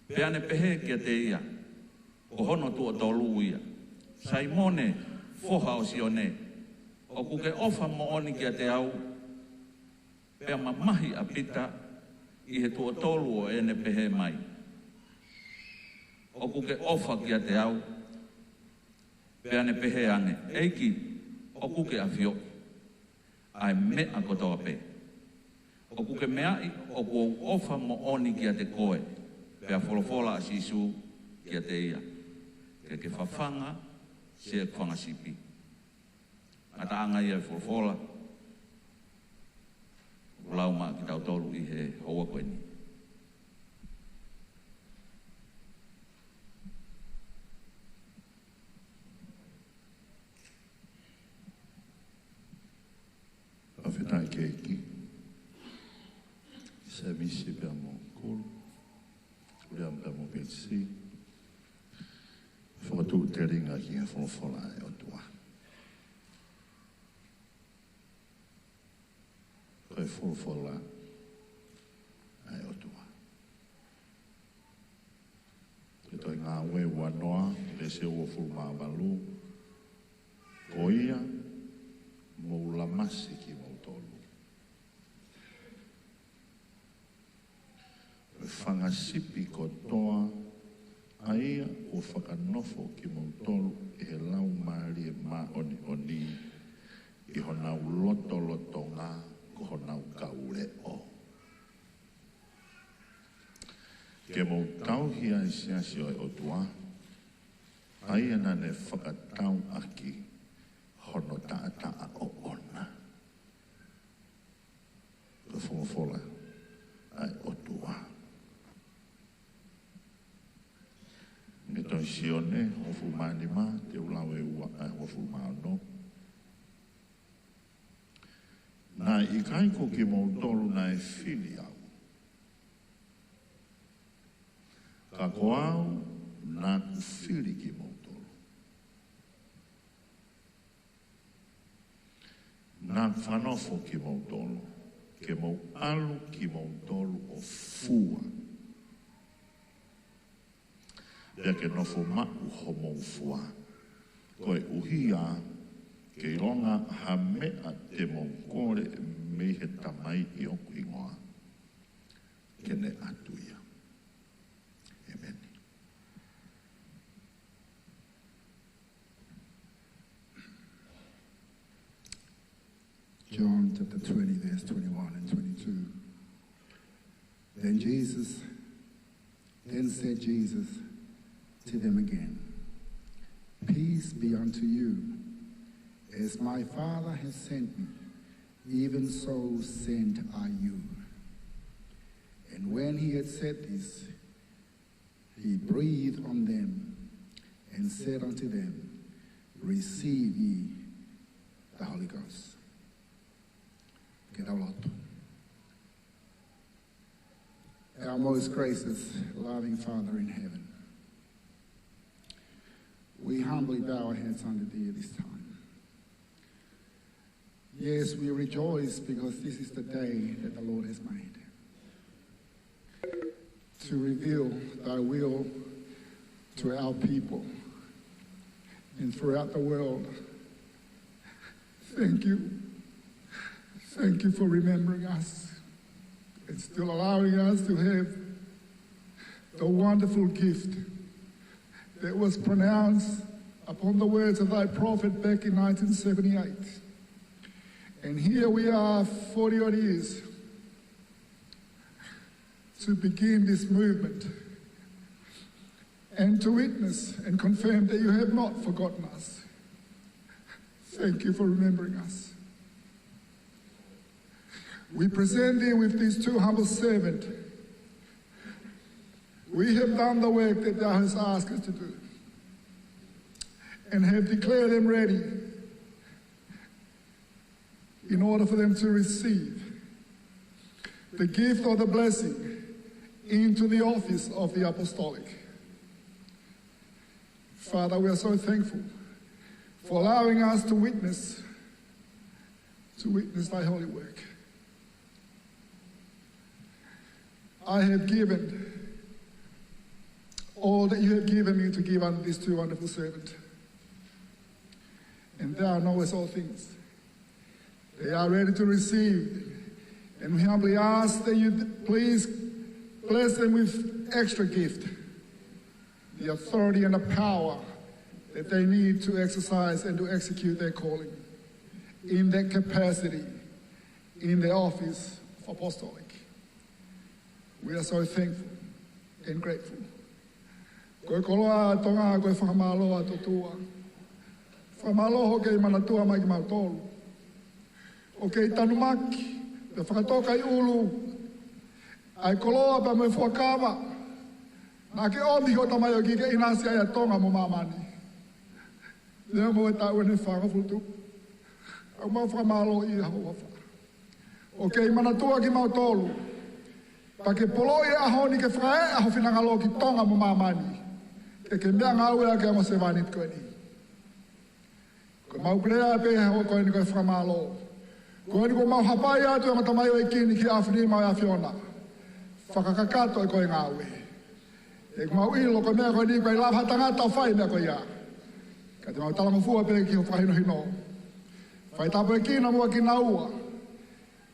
Pea ne pehe kia te ia, ko hono tu o tolu ia. Simone, foha o sione, o kuke ofa mo oni kia te au, pea mamahi a pita, i he tu o tolu o ene pehe mai. O kuke ofa kia te au, pea ne pehe ane, eiki, o kuke a fio. Ai mea kotoa pe. O kuke meai, o kou ofa mo oni kia te koe, pea wholofola a sisu kia te ia. Ke whawhanga, se e whangasipi. Ata anga ia wholofola, lauma ki tau tolu i he hoa koeni. tai keiki. Se misi pe mo kulu. Uliam pe mo petsi. Fotu te ringa ki e fola e o tua. Koe fola e o tua. Ke toi ngā we wanoa, le se ua fulma walu. Koia, mo lamasi ki mo tolu. Whangasipi ko toa, aia o whakanofo ki mo tolu e he lau maari e mā oni oni i honau loto loto ngā ko honau kaure o. Ke mo tauhi ai siasi o e o tua, aia nane whakatau aki hono taa o ona. Ko whongofola ai o tua. Me toi sione, o fumani ma, te ulau e ua, o fumano. Nā i kaiko ki mō tolu nā e whili au. Ka ko au, nā ku whili ki mō tolu. Nā whanofo ki mō tolu, ke mō alu ki mō tolu o fua. Lea ke nofo mau homo fua. Koe uhia, ke ronga ha mea te mongkore me he tamai i oku ingoa. Ke ne atuia. Amen. John chapter 20, verse 21 and 22. Then said Jesus to them again, peace be unto you. As my Father has sent me, even so sent I you. And when he had said this, he breathed on them and said unto them, receive ye the Holy Ghost. Our most gracious, loving Father in heaven, we humbly bow our heads unto thee at this time. Yes, we rejoice because this is the day that the Lord has made. To reveal thy will to our people and throughout the world. Thank you. Thank you for remembering us and still allowing us to have the wonderful gift that was pronounced upon the words of thy prophet back in 1978. And here we are 40 odd years to begin this movement and to witness and confirm that you have not forgotten us. Thank you for remembering us. We present thee with these two humble servants. We have done the work that thou hast asked us to do and have declared them ready in order for them to receive the gift or the blessing into the office of the apostolic. Father, we are so thankful for allowing us to witness thy holy work. I have given all that you have given me to give unto these two wonderful servants. And thou knowest all things. They are ready to receive. And we humbly ask that you please bless them with extra gift, the authority and the power that they need to exercise and to execute their calling in that capacity, in the office of apostolic. We are so thankful and grateful. Koe koloa tonga koe whakamaloa totua. Whakamaloho kei manatua mai ki mautolu. O kei tanumaki, te whakatoka I ulu. Ai koloa pa me whakawa. Nā ke omi ho tamai o ki ke inasi ai a tonga mo mamani. Lea mo e tau ene whakafultu. Au mau whakamalo I hau wafa. o ke imana tua ki mau tolu. Pa ke polo e aho ni ke whae aho whinangalo ki tonga mo mamani. Ke mea ngau ea ke amo se vanit koe ni. Ko mau prea pe ho koe ni koe whamalo. Koe ni ko mau hapai atu e matamai o e kini ki Afrini mau e Fiona. Whakakakato e koe ngau e. E ko mau ilo koe mea koe ni koe lawa tangata o whai mea koe ia. Ka te mau talango fua pe ki ho whahino hino. Whai tapo e kina mua ki naua.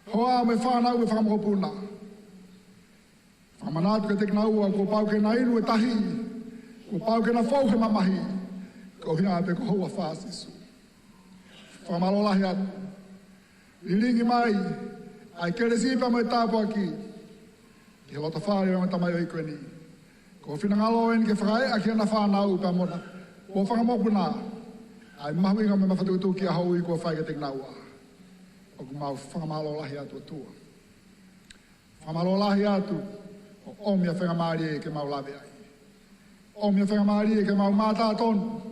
Hoa me whanau e whakamokopuna. Whamanatu ke te naua ko pau ke na inu e tahi. Ko pau ke na fau he mamahi. Ko hia pe ko hoa whaasisu. Whamalo lahi atu. Lilingi mai. Ai kere sipa mo e tāpo aki. Ki he lota whare o tamai o ikoe ni. Ko whinangalo en ke whakae a ki ana whanau pa mona. Ko whakamokuna. Ai mahuinga me mawhatukutu ki a hau i kua whai ke te naua. O ku mau whakamalo lahi atu atua. Whamalo lahi atu. O omia whengamari e ke mau lawe ai. Omia whengamari e ke mau mātā tonu.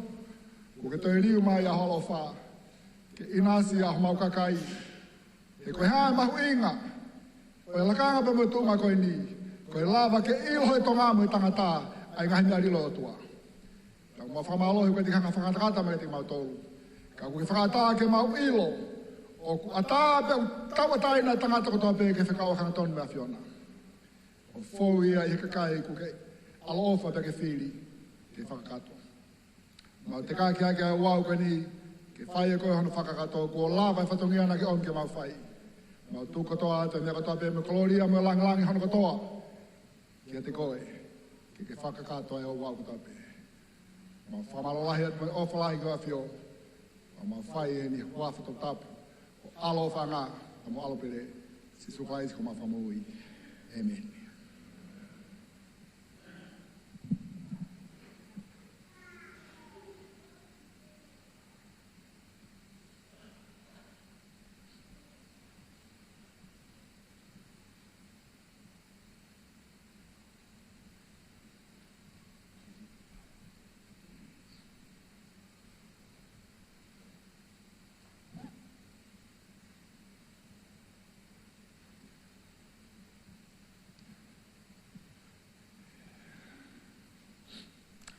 Ko ke toi riu mai a holo wha. Ke inasi a mau kakai. E koe hae mahu inga. Koe lakanga pa mo tūma koe ni. Koe lava ke iloho e tonga mo i tangata. Ai ngahi mea rilo atua. Tau mau whamalohi koe te kanga whakatakata me te mau tolu. Ka koe whakata ke mau ilo. O ku ata pe tawa taina tangata ko tope ke whakawa kanga tonu mea Fiona. O fōu ia i kakai ku ke alofa pe ke whiri ke whakakato. Mau te kāki ake a wau koe ni ke whai e koe hono whakakato ko lava e whatongi ana ke on ke mau whai. Mau tū katoa atu mea katoa pe me koloria me langalangi hono katoa. Kia te koe ke whakakato e o wau katoa pe. Mau whamalolahi atu me ofalahi koe a Fio. Mau whai e ni wafato tapu. Alo whanga, amo alo pere, si sukai ko mawhamui. Amen.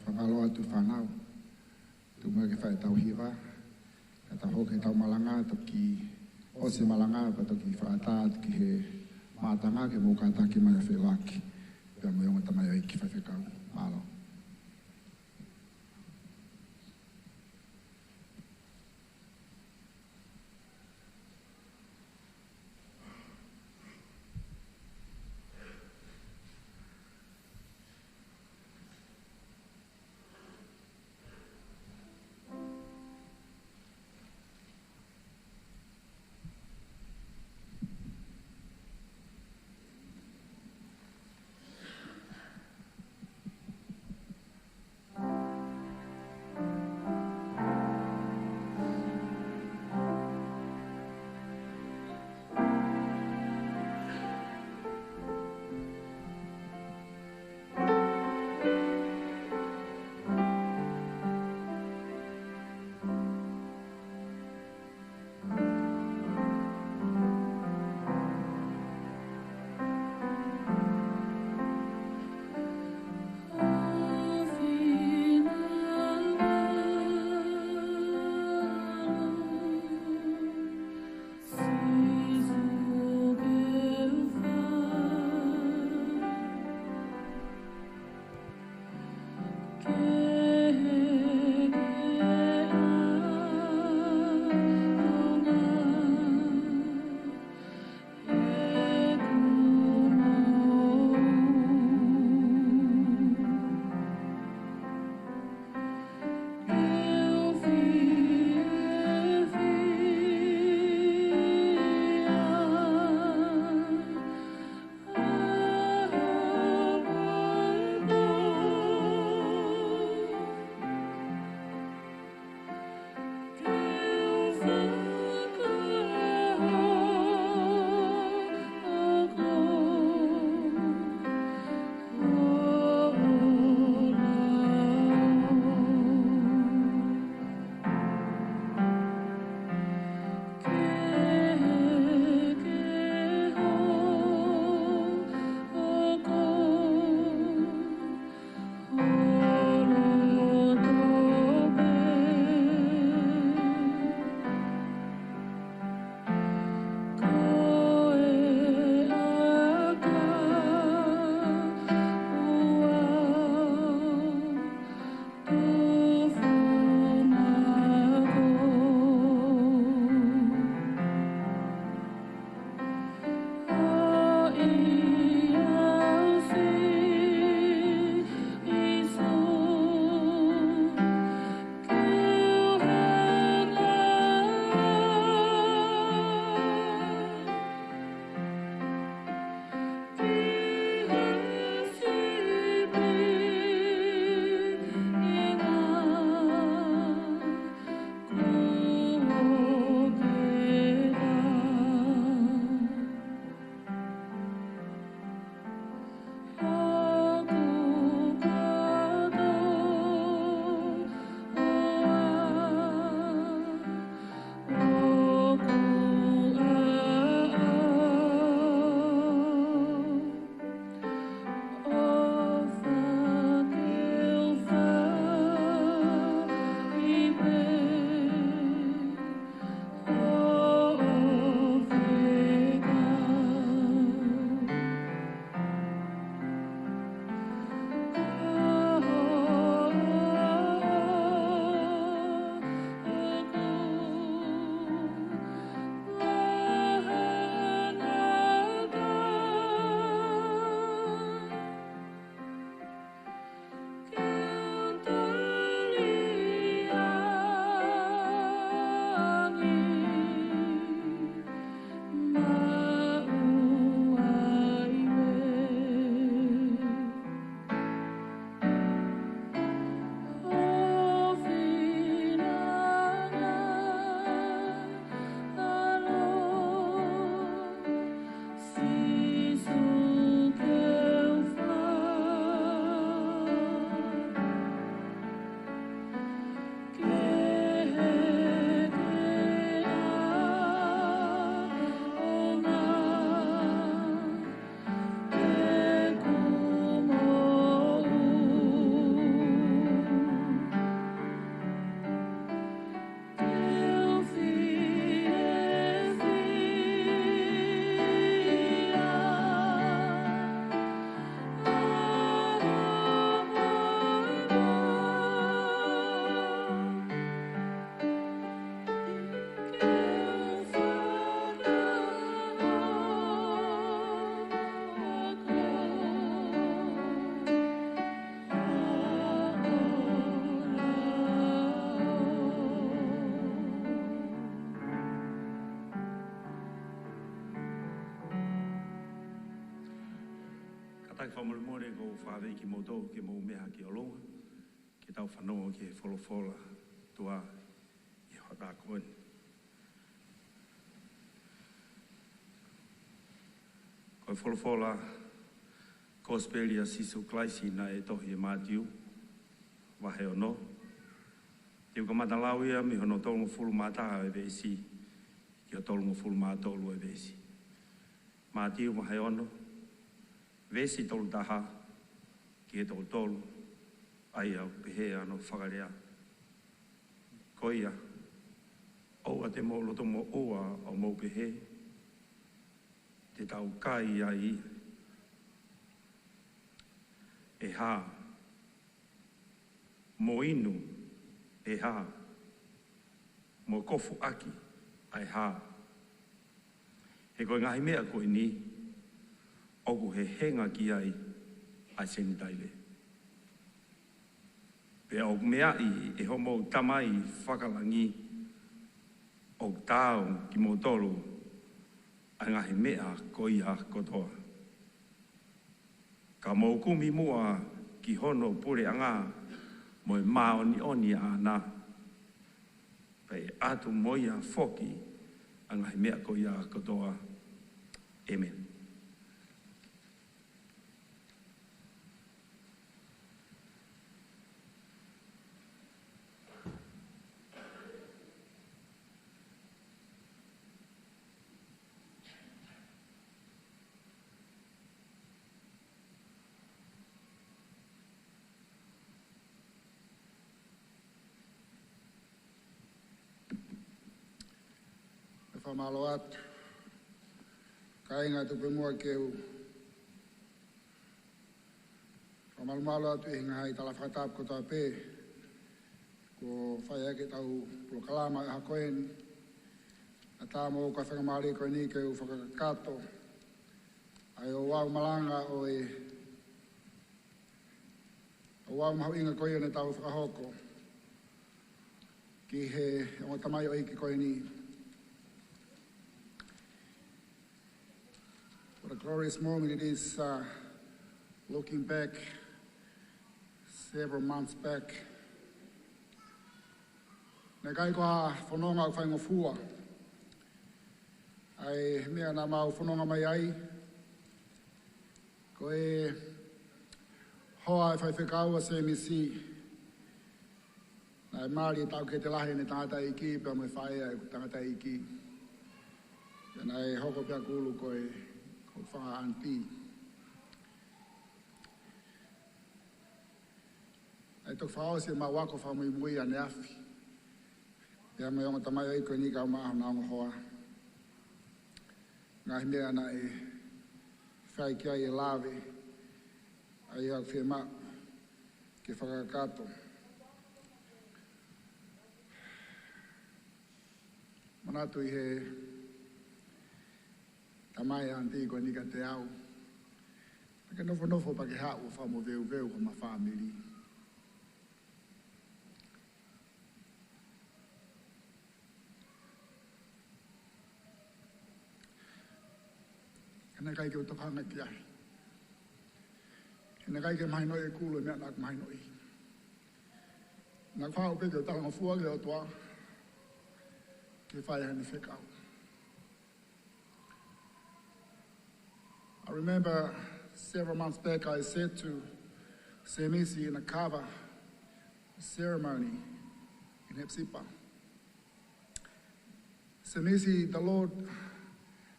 Whangalo atu whanau. Tu mua ke whae tau hiwa. Ka tau hoke tau malanga toki ose malanga pa toki whaata ki he mātanga ke mōkata ki mai a whewaki. Pea mo yonga tamai ai ki whawhekau. Malo. Matai whamore more ko whawei ki moto ke mou mea ki o longa. Ke tau whanonga ke wholofola tua i hota koen. Koe wholofola Kospelia sisu klaisi na e tohi e mātiu. Wahe o no. Te uka matalau ia mi hono tolungu fulu mātaha e veisi. Ki o tolungu fulu mātolu e veisi. Mātiu wahe ono. Vesi tolu taha, ki e tolu, ai au pehe ano whakarea. Koia, oua te mo loto mo oa au mou pehe, te tau kai ai, e hā, mo inu, e hā, mo kofu aki, ai hā. He koe ngahi mea koe ni, oku he henga ki ai seni taile. Pe au mea i e homo tamai whakalangi o tāu ki mo tolu a ngahi mea ko iha kotoa. Ka mou kumi mua ki hono pure anga mo e maoni oni ana. Pe atu moia foki a ngahi mea ko iha kotoa. Amen. Whamalo atu. Ka inga tupe mua keu. Whamalo atu i hinga hai tala whakatap ko tā pē. Ko whai ake tau pulo kalama e hakoen. A tā mō ka whakamari koe ni keu whakakato. Ai o wau malanga o e... O wau mahu inga koe ne tau whakahoko. Ki he o tamai o iki koe ni. What a glorious moment it is looking back several months back. Nā kai koha whanonga au whaingo fua. Ai mea nā mau whanonga mai ai. Ko e hoa e whai whekaua se misi. Nā e Māori e tau ke te lahi ne tangata iki, pia mai whae ai ku tangata iki. Nā e hoko pia kulu ko e whanga anti. Ai tok whao se ma wako whamui mui ane afi. Pea mai onga tamai ai koe ni kau maaho na onga hoa. Ngā himea na e whai kia i e lawe. Ai hau whiema ke whakakato. Manatu i he tamai anti ko ni ka te au. Ka nofo pa ke hau whamo veu ko ma whamiri. Kana kai ke utokanga ki ai. Kana kai ke mahinoi e kulu mea nak mahinoi. Nak whao pe ke utanga fua ke o toa. Ke whai hani whekau. I remember several months back I said to Semisi in a kava ceremony in Hepsipa. Semisi, the Lord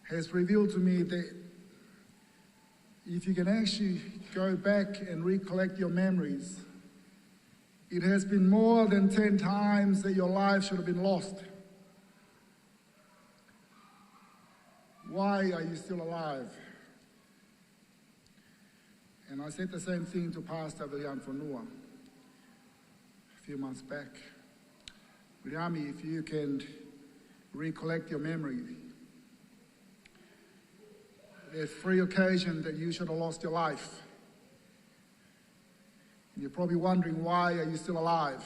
has revealed to me that if you can actually go back and recollect your memories, it has been more than 10 times that your life should have been lost. Why are you still alive? And I said the same thing to Pastor William Fonua a few months back. Williami, if you can recollect your memory, there's 3 occasions that you should have lost your life. And you're probably wondering, why are you still alive?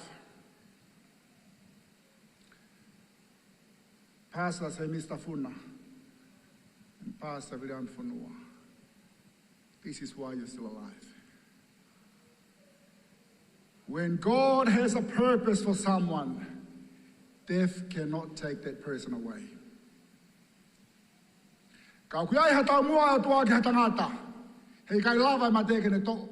Pastor said, Mr. Funa, and Pastor William Fonua. This is why you're still alive. When God has a purpose for someone, death cannot take that person away. Ka kuia I hata mua o tua ki hatangata. Hei kai lava I mateke ne to.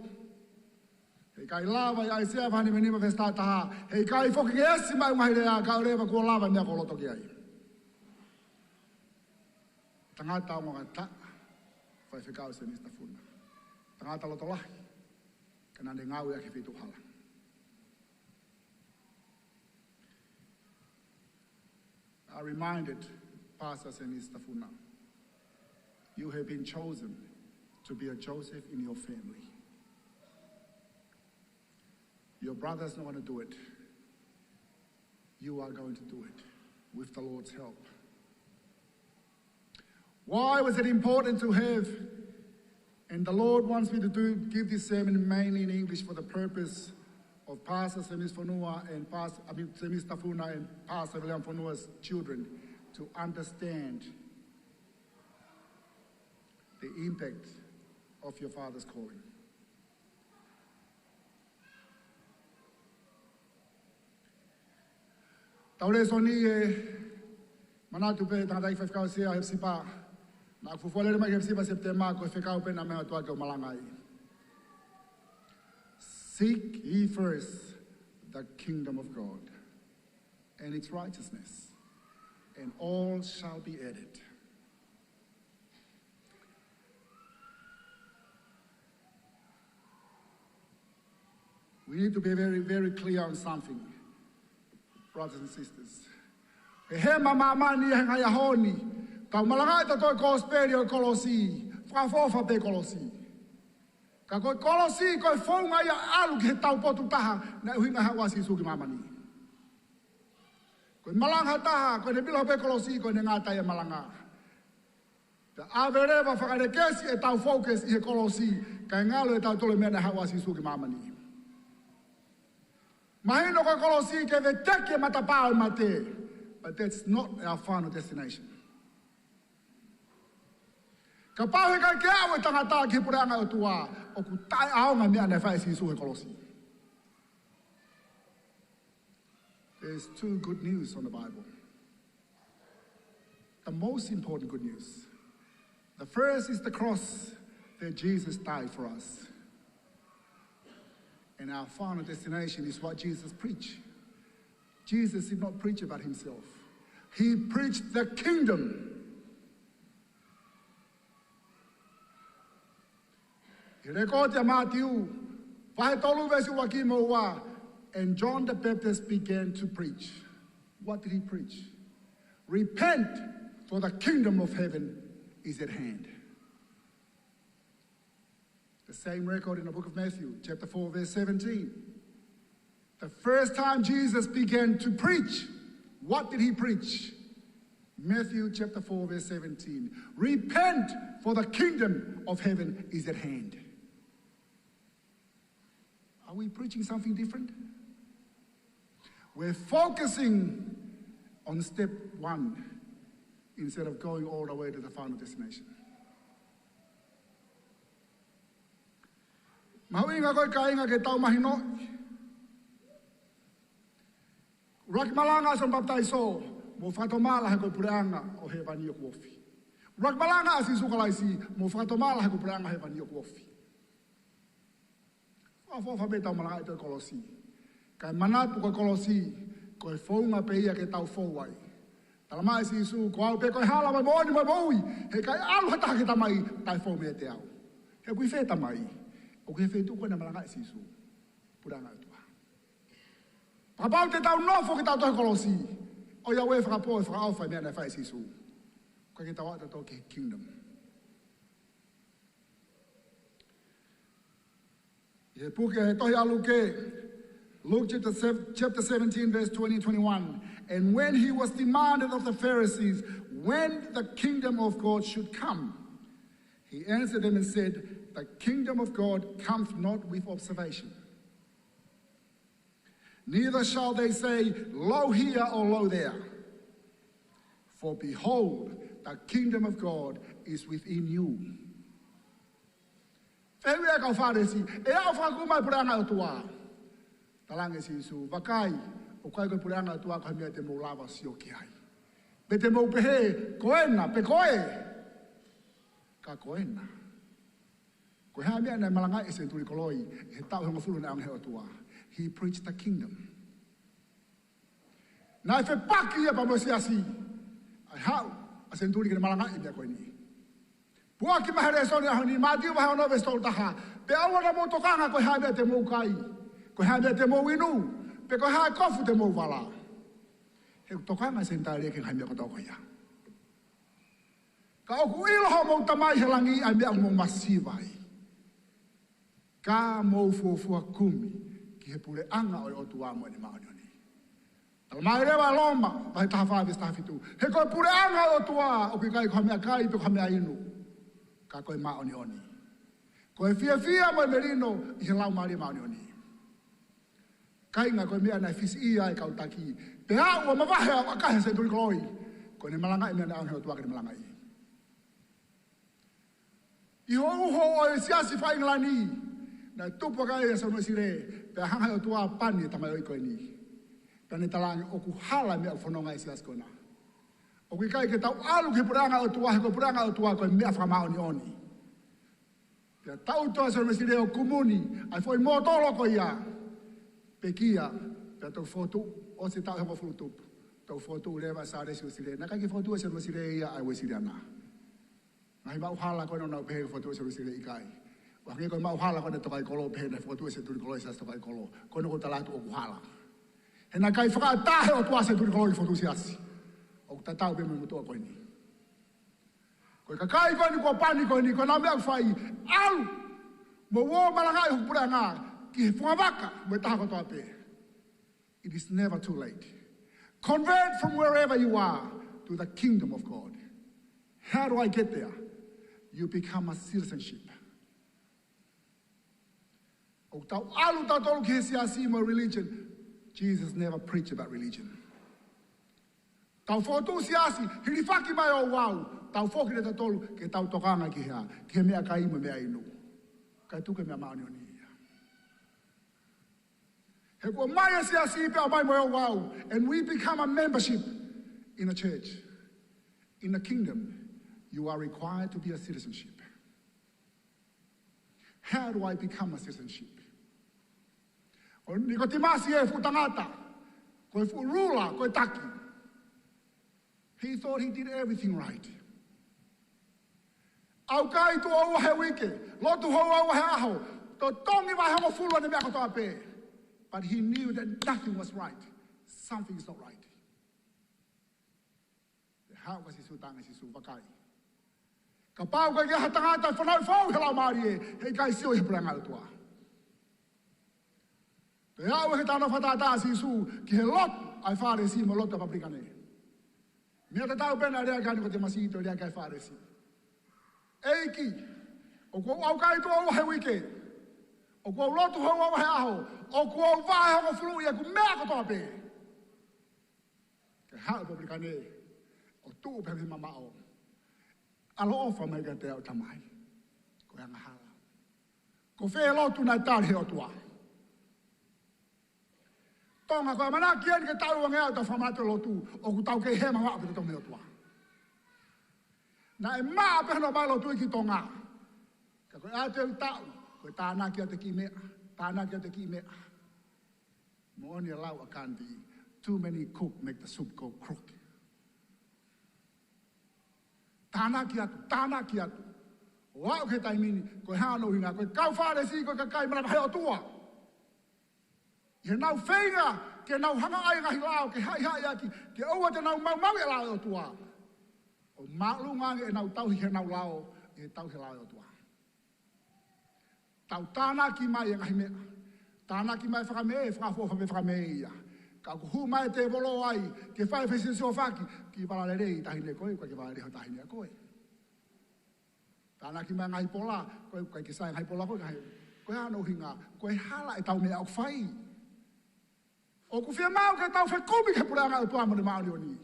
Hei kai lava I sea vani menima vesta taha. Hei kai foki ke esi mai mahidea ka oreva kua lava mea ko loto ki ai. Tangata o mga ta. Fai whikau se nista funa. Tangata loto lahi. Kanande ngau ia ki fitu hala. I reminded pastors and Istafuna, you have been chosen to be a Joseph in your family. Your brother's not going to do it. You are going to do it with the Lord's help. Why was it important to have, and the Lord wants me to give this sermon mainly in English for the purpose of Pastor Semis Fonua and Semis Tafuna and Pastor William Fonua's children to understand the impact of your father's calling. Taure soni manatu pe tangata I whakau sea hepsipa na kufualere mai hepsipa septema ko whakau pe na mea tua ke o malangai. Seek ye first the kingdom of God and its righteousness, and all shall be added. We need to be very, very clear on something, brothers and sisters. He mama ni hanga yahoni, ka malanga ita to Kosperio Kolosi, fa pe Kolosi. Ka koe Kolosi koe whaunga ia alu ki he tau potu taha na uhinga hawa si suki mamani. Koe malanga taha, koe ne bilo pe Kolosi, koe ne ngata ia malanga. Te avereva whakarekesi e tau focus i he Kolosi, ka ngalo e tau tole mea na hawa si suki mamani. Mahino koe Kolosi ke ve teke matapao mate, but that's not our final destination. Ka pau he kai ke au e tangata ki puranga o tua, o ku tai aonga mea ne whae si suhe Kolosi. There's two good news on the Bible. The most important good news. The first is the cross that Jesus died for us. And our final destination is what Jesus preached. Jesus did not preach about himself. He preached the kingdom. And John the Baptist began to preach. What did he preach? Repent, for the kingdom of heaven is at hand. The same record in the book of Matthew, chapter 4, verse 17. The first time Jesus began to preach, what did he preach? Matthew chapter 4, verse 17. Repent, for the kingdom of heaven is at hand. Are we preaching something different? We're focusing on step one instead of going all the way to the final destination. Mahuinga koe kainga ke tau mahino. Rak malanga son baptaiso, mo fatomala he koe pureanga o he vani o kuofi. Rak malanga asi sukalaisi, mo fatomala he koe pureanga he vani o kuofi. Fa be tau malanga te Kolosi. Kai manatu koe Kolosi, koe founga pe ia ke tau fouai. Talamai si Isu, ko au pe koe hala mai mooni mai moui, he kai alu hata ke tamai, tai fou me te au. He kui fe tamai, o kui fe tu koe na malanga si Isu, puranga tua. Pakapau te tau nofo ke tau tohe Kolosi, o ia we whakapo e whakao whai mea na whai si Isu. Koe ke tau ata tau ke kingdom. Luke chapter 17, verse 20-21. And when he was demanded of the Pharisees when the kingdom of God should come, he answered them and said, the kingdom of God cometh not with observation. Neither shall they say, lo here or lo there. For behold, the kingdom of God is within you. Whewea kau whāresi, e au whakumai puranga o tua. Talange si Isu, wakai, o kai koe puranga o tua koe mea te mou lava sio ki hai. Me te mou pehe, koena, pe koe. Ka koena. Koe hea mea nei malangai e senturi koloi, he tau honga fulu na anghe o tua. He preached the kingdom. Nai fe paki e pa mo siasi. Ai hau, a senturi kene malangai mea koe ni. Pua ki mahere soni aho ni, mātiu mahe ono vestol taha. Pe aua na mo tokanga koe hea mea te mou kai. Koe hea mea te mou inu. Pe koe hea kofu te mou wala. He tokanga sentari e ke hai mea koe tau koe ia. Ka oku iloho mou tamai he langi ai mea mou masivai. Ka mou fuafua kumi ki he pule anga oi o tua mo ni maoni oni. Tala mai rewa loma, vai taha whawe stafitu. He koe pule anga o tua, o ki kai koe mea kai, pe koe mea inu. Ka koe maoni oni. Koe fia mo merino, i he lau maari maoni oni. Kai ngā koe mea nai fisi ia e kau taki. Pe hau o mawahe a wakahe se turi koloi. Koe ne malanga i mea na aunhe o tua ke ne malanga i. I ho uho o e siasi whai nglani. Na tupu kai e sa unoi sire. Pe hanga o tua pani e tamai oi koe ni. Pe ne talangi oku hala mea whanonga e siasi koe na. Oku kai ke tau alu ke puranga o tua, he koe puranga o tua koe mea whamao ni oni. Pe tau toa sa unoi sire o kumuni. Ai foi mō tolo koe ia. Pe kia, pe tau fotu, o se tau hema fulutupu. Tau fotu rewa sa resi o sire. Na kai ke fotu e se unoi sire ia ai we sire ana. Ngai mau hala koe nau pehe fotu e se unoi sire i kai. Wahangi koe mau hala koe ne tokai kolo pehe na fotu e se turi kolo e sa tokai kolo. Koe nuko talatu oku hala. He na kai whakaatahe o tua se turi kolo i fotu si asi. Oku tatau pe me mutua koe ni. Koe kakai koe ni koe pani koe ni, koe nau mea whai. Au! Mo wo malangai hukupura ngā. Ki he whangawaka mo taha kotoa pe. It is never too late. Convert from wherever you are to the kingdom of God. How do I get there? You become a citizenship. O tau alu tau tolu ki he siasi mo religion. Jesus never preached about religion. Tau fotu siasi, hiri whaki mai o wau. Tau foki re tau tolu ke tau tokanga ki hea. Ki he mea kai mo mea inu. Kai tuke mea maoni o ni. He kua mai e siasi pe o mai mo o wau. And we become a membership in a church. In the kingdom, you are required to be a citizenship. How do I become a citizenship? O ni ko timasi e fu tangata. Ko e fu rula, ko e taki. He thought he did everything right. Au kai tu o he wike. Lotu ho o he aho. To tongi wa hongo fulu ane mea kotoa pe. But he knew that nothing was right. Something is not right. How was he so tanga si su wakai? Ka pau ka kia hatangata whanau whau he lau maari e. Hei kai sio he puranga o tua. Te au he tana whatata si su ki he lot ai whare si mo lot a paprikane. Mea te tau pena rea kani ko te masito rea kai whare si. Eiki, o kua au kai tu au he wike. O kua lotu hau au he aho. O kua au vahe hongo fulu ia ku mea kotoa pe. Ke hau paprikane. O tuu pehi mamao. Alo ofa mai ka te au tamai. Ko anga hala. Ko whee lotu nai tāri he o tua. Tonga koe mana kieni ke tau angea o tau whamate lotu. O ku tau kei he mawa api te tonga o tua. Na e maa pehno mai lotu iki tonga. Ka koe a te tau. Koe tāna kia te ki mea. Tāna kia te ki mea. Mo oni alau a kandi. Too many cook make the soup go crook. Tāna ki atu, tāna ki atu. O au ke taimini, koe hāno hinga, koe kau whare si, koe kakai mana heo tua. I he nau whenga, ke nau hanga ai ngahi lao, ke hai hai aki, ke oua te nau mau mau e lao e o tua. O malu ngange e nau tauhi he nau lao, e tauhi lao e o tua. Tau tāna ki mai e ngahi mea. Tāna ki mai whakamee, whakafua me whakamee ia. Ka kuhu mai te volo ai, ke whai whesi sio whaki, ki wala rei tahine koe, koe ke wala reho tahine a koe. Tāna ki mai ngai pola, koe ke sai ngai pola koe, koe hano hinga, koe hala e tau mea au whai. O ku whia mau ke tau whekumi ke puranga o tuama ni maoni o ni.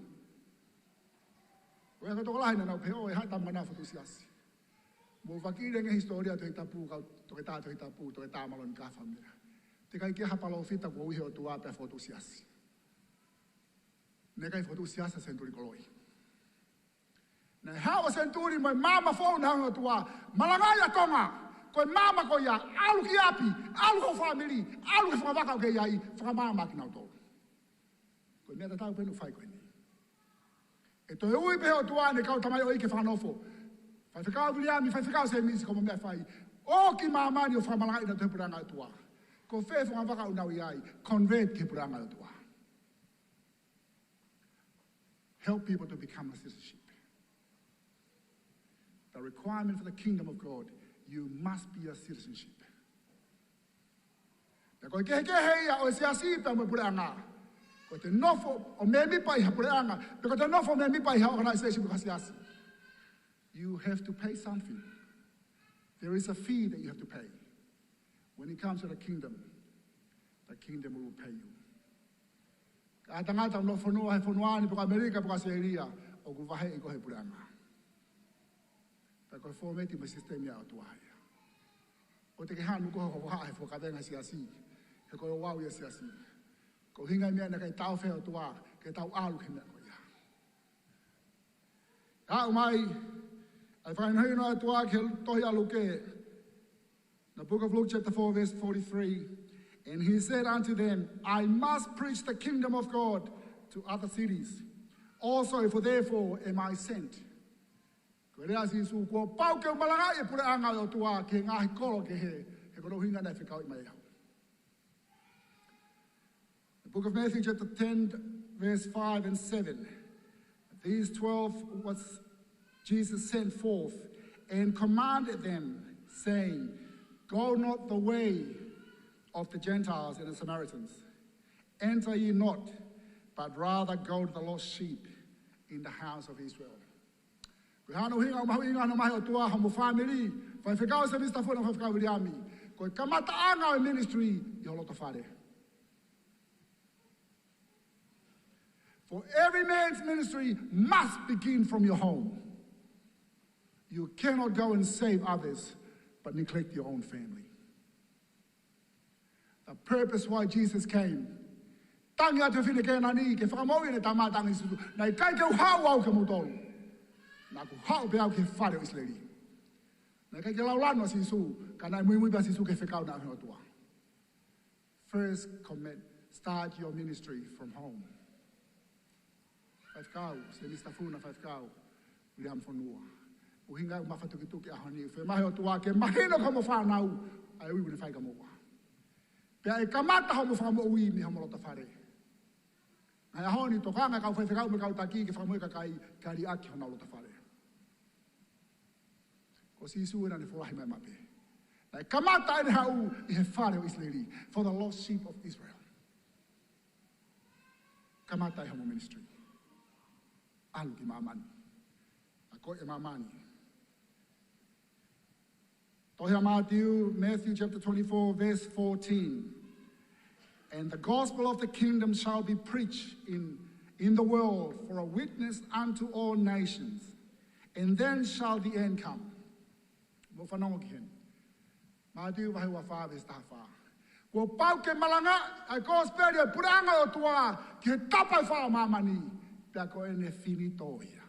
Koe ka toko lahina nau peo e hai tamana whatu siasi. Mo fakire nge historia to tapu ka to tapu to malon ka família. Te kai ke hapalo fita ko uhi o tua pe foto siasi. Ne kai foto siasa senturi koloi. Na hawa senturi mai mama phone hang tua malanga ya tonga. Ko mama ko ya alu ki api, alu ko family, alu ko waka ke yai, fa mama ki na to. Ko me ta pe no fai ko ni. E to ui pe o tua ne ka tamai o ke fa nofo. Fa fica William, fa fica se mis como me fai. O ki mama ni o fa malanga ina te puranga tua. Ko fe fa waka una yai, convert ke puranga tua. Help people to become a citizenship. The requirement for the kingdom of God, you must be a citizenship. Ko ke heia o siasi pa mo puranga. Ko te nofo o me mi pai ha puranga, ko te nofo me mi pai ha organization ko siasi. You have to pay something. There is a fee that you have to pay. When it comes to the kingdom will pay you. Ka tangata no fono ha fonoani po America po Australia o ku vahe ko he puranga. Ta ko formeti me system ya o tuaya. O te ke hanu ko ho ha fo ka venga siasi. He ko wa ya siasi. Ko hinga me na kai tau fe o tua, ke tau alu ke me ko ya. Ka mai I find here no tua ke to ya luke. The book of Luke chapter 4 verse 43. And he said unto them, I must preach the kingdom of God to other cities. Also, for therefore am I sent. The book of Matthew chapter 10 verse 5 and 7. These 12 was Jesus sent forth and commanded them, saying, Go not the way of the Gentiles and the Samaritans. Enter ye not, but rather go to the lost sheep in the house of Israel. Ministry, for every man's ministry must begin from your home. You cannot go and save others, but neglect your own family. The purpose why Jesus came. Tangi atu fine ke nani ke whakamowi ne tama tangi sutu. Nei kai ke hau ke mutolu. Na ku hau pe au ke whare o Israeli. Nei kai ke laulano sisu. Ka nai mui ba sisu ke whekau na heo tua. First commit. Start your ministry from home. Whaifkau. Se mista funa whaifkau. William Fonua. Uhinga umawhatuki ahoni. Whe mahe o tua ke mahino ka mo whanau. Ai ui wune whai ka moa. Pea e kamata hau mo whamo ui mi hamo lota whare. Ngai ahoni tokanga kau whaifekau me kau taki ke whamoi ka kai kari aki hona lota whare. Ko si isu ena ne wholahi mai mape. Ngai kamata ene hau I he whare o Israeli for the lost sheep of Israel. Kamata I hamo ministry. Alu ki mamani. Ako e mamani. Tohia Matthew chapter 24 verse 14. And the gospel of the kingdom shall be preached in the world for a witness unto all nations. And then shall the end come. Mo whanongo ki hen. Matthew vahe wa wha ves taha wha. Ko pau ke malanga ai kosperia puranga o tua ke tapai wha mamani. Pea ko ene finito ia.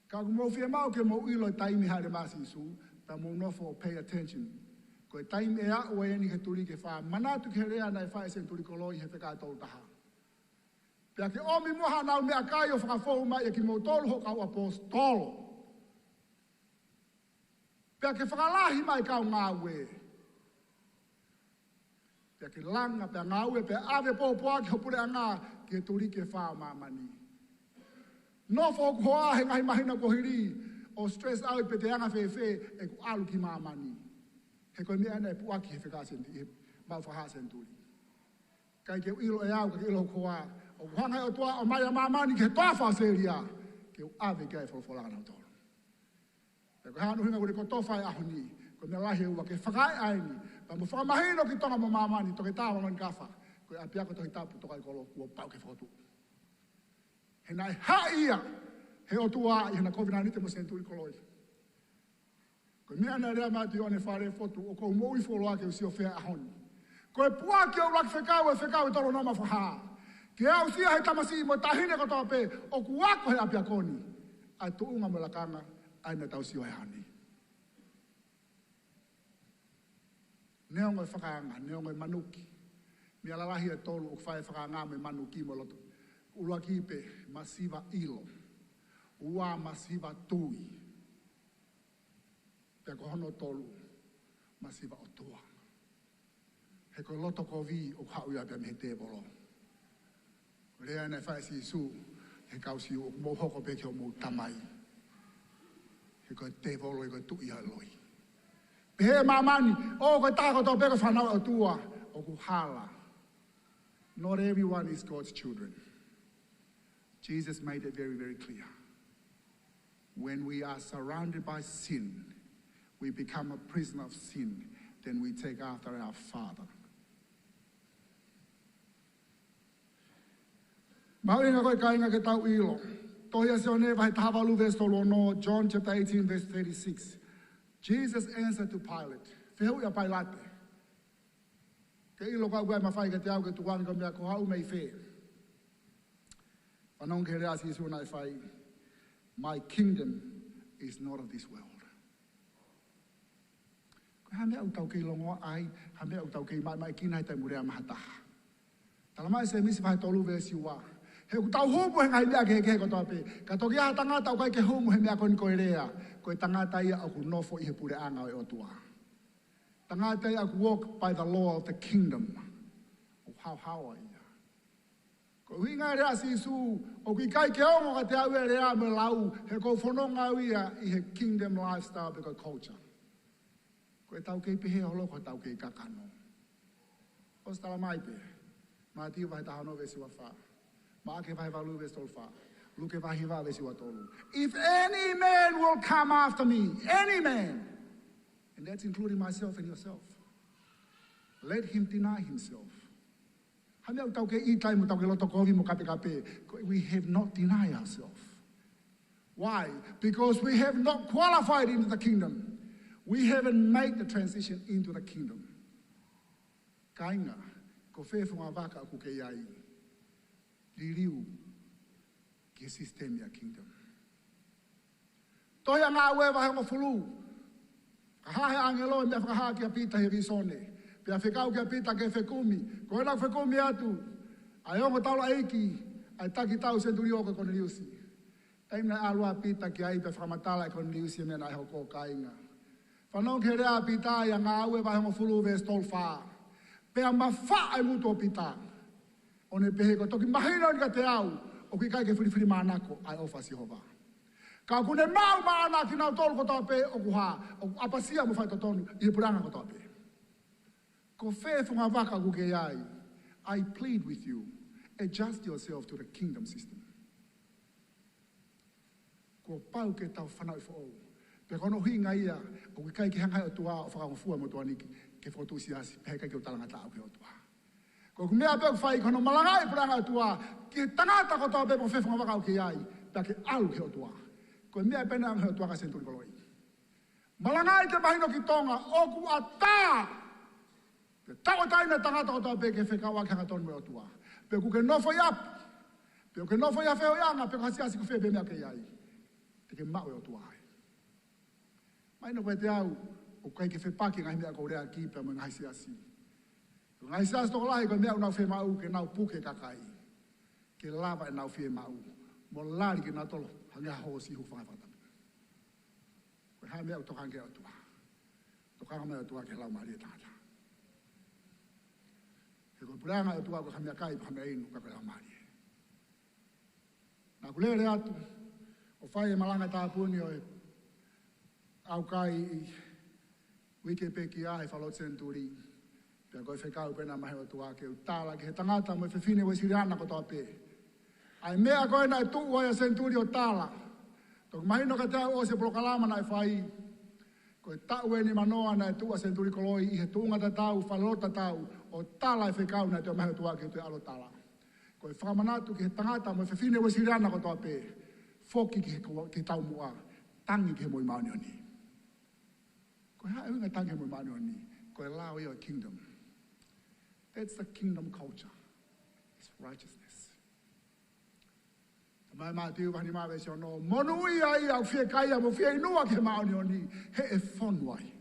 Ka mo fia mau ke mo ilo taimi haere masi isu. Ta mo nofo pay attention. Ko taim e a o eni he turi ke wha manatu ke rea na e wha e sen turi koloi he wheka tolu taha. Pea ke omi moha nau mea kai o whakafou mai e ki mo tolu ho kau apostolo. Pea ke whakalahi mai kau ngā ue. Pea ke langa pea ngā ue pea ave pōpua ki hopure a ngā ke turi ke wha mamani. Nofo ko hoa he ngahi mahina ko hiri. O stress out pe te anga whewhe e ku alu ki mamani. He koe mea nei puaki he wheka senti, he mau whaha senturi. Kai ke ilo e au, ka ke ilo koa. O kuhangai o toa o mai a mamani ke toa whaseria. Ke u ave kia e wholawholanga o toro. E koe hanu hinga kore ko towhai ahoni. Koe mea lahi ua ke whakai aini. Pa mo whakamahino ki tonga mo mamani, toke tāwa man kawha. Koe a piako tohi tapu tokai kolo kua pau ke whotu. He nai ha ia. He o tua I hana COVID-19 mo senturi koloi. Ko mea na rea mati o ne whare fotu, o ko mou I folo ake usi o whea ahoni. Ko e pua ki au laki whekau e tolo noma whaha. Ke au sia he tamasi mo tahine ko toa pe, o kuako he apia koni. Ai tuunga mo lakanga, ai na tau sio he hani. Neo ngoi whakaanga, neo ngoi manuki. Mea lalahi e tolu o whae whakaanga me manuki mo loto. Ulua kipe, masiva ilo. Ua masiva tui. Pea ko hono tolu, masiva o tua. He ko loto ko vi o hau ia pia me te bolo. Rea nei whae si su, he kausi o mo hoko peke o mo tamai. He ko te bolo e ko tui a loi. He mamani, o ko tako to peko whanau o tua, o ku hala. Not everyone is God's children. Jesus made it very, very clear. When we are surrounded by sin, we become a prisoner of sin, then we take after our Father. Mauinga koe kainga ke tau ilo. Tohia se one vai tahavalu vestolo no, John chapter 18 verse 36. Jesus answered to Pilate. Fehu ia Pilate. Ke ilo ka ua mawhai ke te au ke tuwani ka mea ko hau mei fe. Whanong ke rea si isu nai whai. My kingdom is not of this world. Ko ha mea utau kei longo ai, ha mea utau kei mai kina tai murea mahataha. Tala mai se misi whai tolu vesi ua. He ku tau humu he ngai mea ke ko tope. Ka toki ha tangata o kai ke humu he mea koni koe rea. Koe tangata ia au ku nofo I he pure anga o otua. Tangata ia ku walk by the law of the kingdom. O hau ia. Ko hinga rea si su, o ki kai ke ongo ka te au e rea me lau, he ko whanonga ia I he kingdom lifestyle because culture. Koe tau kei pehe holo, koe tau kei kakano. O stala mai pe, maa tiu vai tahano vesi wa wha. Maa ke vai valu vesi tol wha. Luke vai hiva vesi wa tolu. If any man will come after me, any man, and that's including myself and yourself, let him deny himself. Hamea tau ke I tai mo tau ke loto kovi mo kape. We have not denied ourselves. Why? Because we have not qualified into the kingdom. We haven't made the transition into the kingdom. Kainga, ko whewhunga waka ku ke iai. Liriu, ke sistemia kingdom. Toia ngā ue wahe mo fulu. Ka hahe angelo mea whakaha kia pita he risone. Pea whekau kia pita ke whekumi. Ko ena whekumi atu. Ai ongo taula eiki. Ai taki tau senturi oka Corneliusi. Taimna alua pita ki ai pe whakamatala e Corneliusi mea nai hoko kainga. Whanau ke rea pita ia ngā ue wahe mo fulu ve stol wha. Pea mawha ai muto pita. O ne pehe ko toki mahina ni ka te au. O ki kai ke whiriwhiri mānako ai ofa Sihova. Ka kune mau maana ki nau tolu kotoa pe o kuha. O apasia mo whai totonu I he puranga kotoa pe. Ko whewhunga waka ku ke iai. I plead with you. Adjust yourself to the kingdom system. Ko pau ke tau whanau I whao. Pe kono hinga ia. O ki kai ki hangai o tua o whakangofua mo tua niki. Ke whotu siasi. Pe kai ki o talanga tau ke o tua. Ko kumea pe whai kono malangai puranga o tua. Ki tangata kotoa pe mo whewhunga waka o ke iai. Pe ke alu ke o tua. Ko mea pena ang he o tua ka senturi koloi. Malangai ke mahino ki tonga. O ku ata. Pe tau taina tangata kotoa pe ke whekawa ke hangatonu me o tua. Pe ku ke nofo iap. Pe ke nofo ia wheo ianga. Pe ku hasiasi ku whebe mea ke iai. Te ke mau e o tua ai. Maino koe te au. O kai ke whepaki ngai mea kourea ki pe mo ngai siasi. Ngai siasi toko lahi koe mea unau whe mau ke nau puke kakai. Ke lava e nau whe mau. Mo lari ke nau tolo. Hangia ho si hu whai whatami. Koe hai mea utokange o tua. Tokanga mea o tua ke lau maria tata. He koe puranga o tua ko hamea kai pa hamea inu ka koe lau maria. Nā kulere atu. O whai e malanga tāpuni o e au kai wike peki ai whalot senturi. Pea koe whekau pena mahe o tua ke utala ki he tangata mo e whiwhine wa siriana ko toa pe. Ai mea koe na e tuu oia senturi o tala. Tok mahino ka tea o se prokalama na e whai. Koe tau e ni manoa na e tuu a senturi koloi I he tuungata tau, whalota tau. O tala e whekau na e te o mahe o tua ke te alo tala. Koe whakamanatu ki he tangata mo e whiwhine wa siriana ko toa pe. Foki ki tau mua. Tangi ki he moi maoni o ni. Ko ha unga tange mo mano ni. Ko allow your kingdom. That's the kingdom culture. It's righteousness. Mai ma tiu pani ma ve no monu ia au fie kai mo fie no ke ma ni he e fon wai.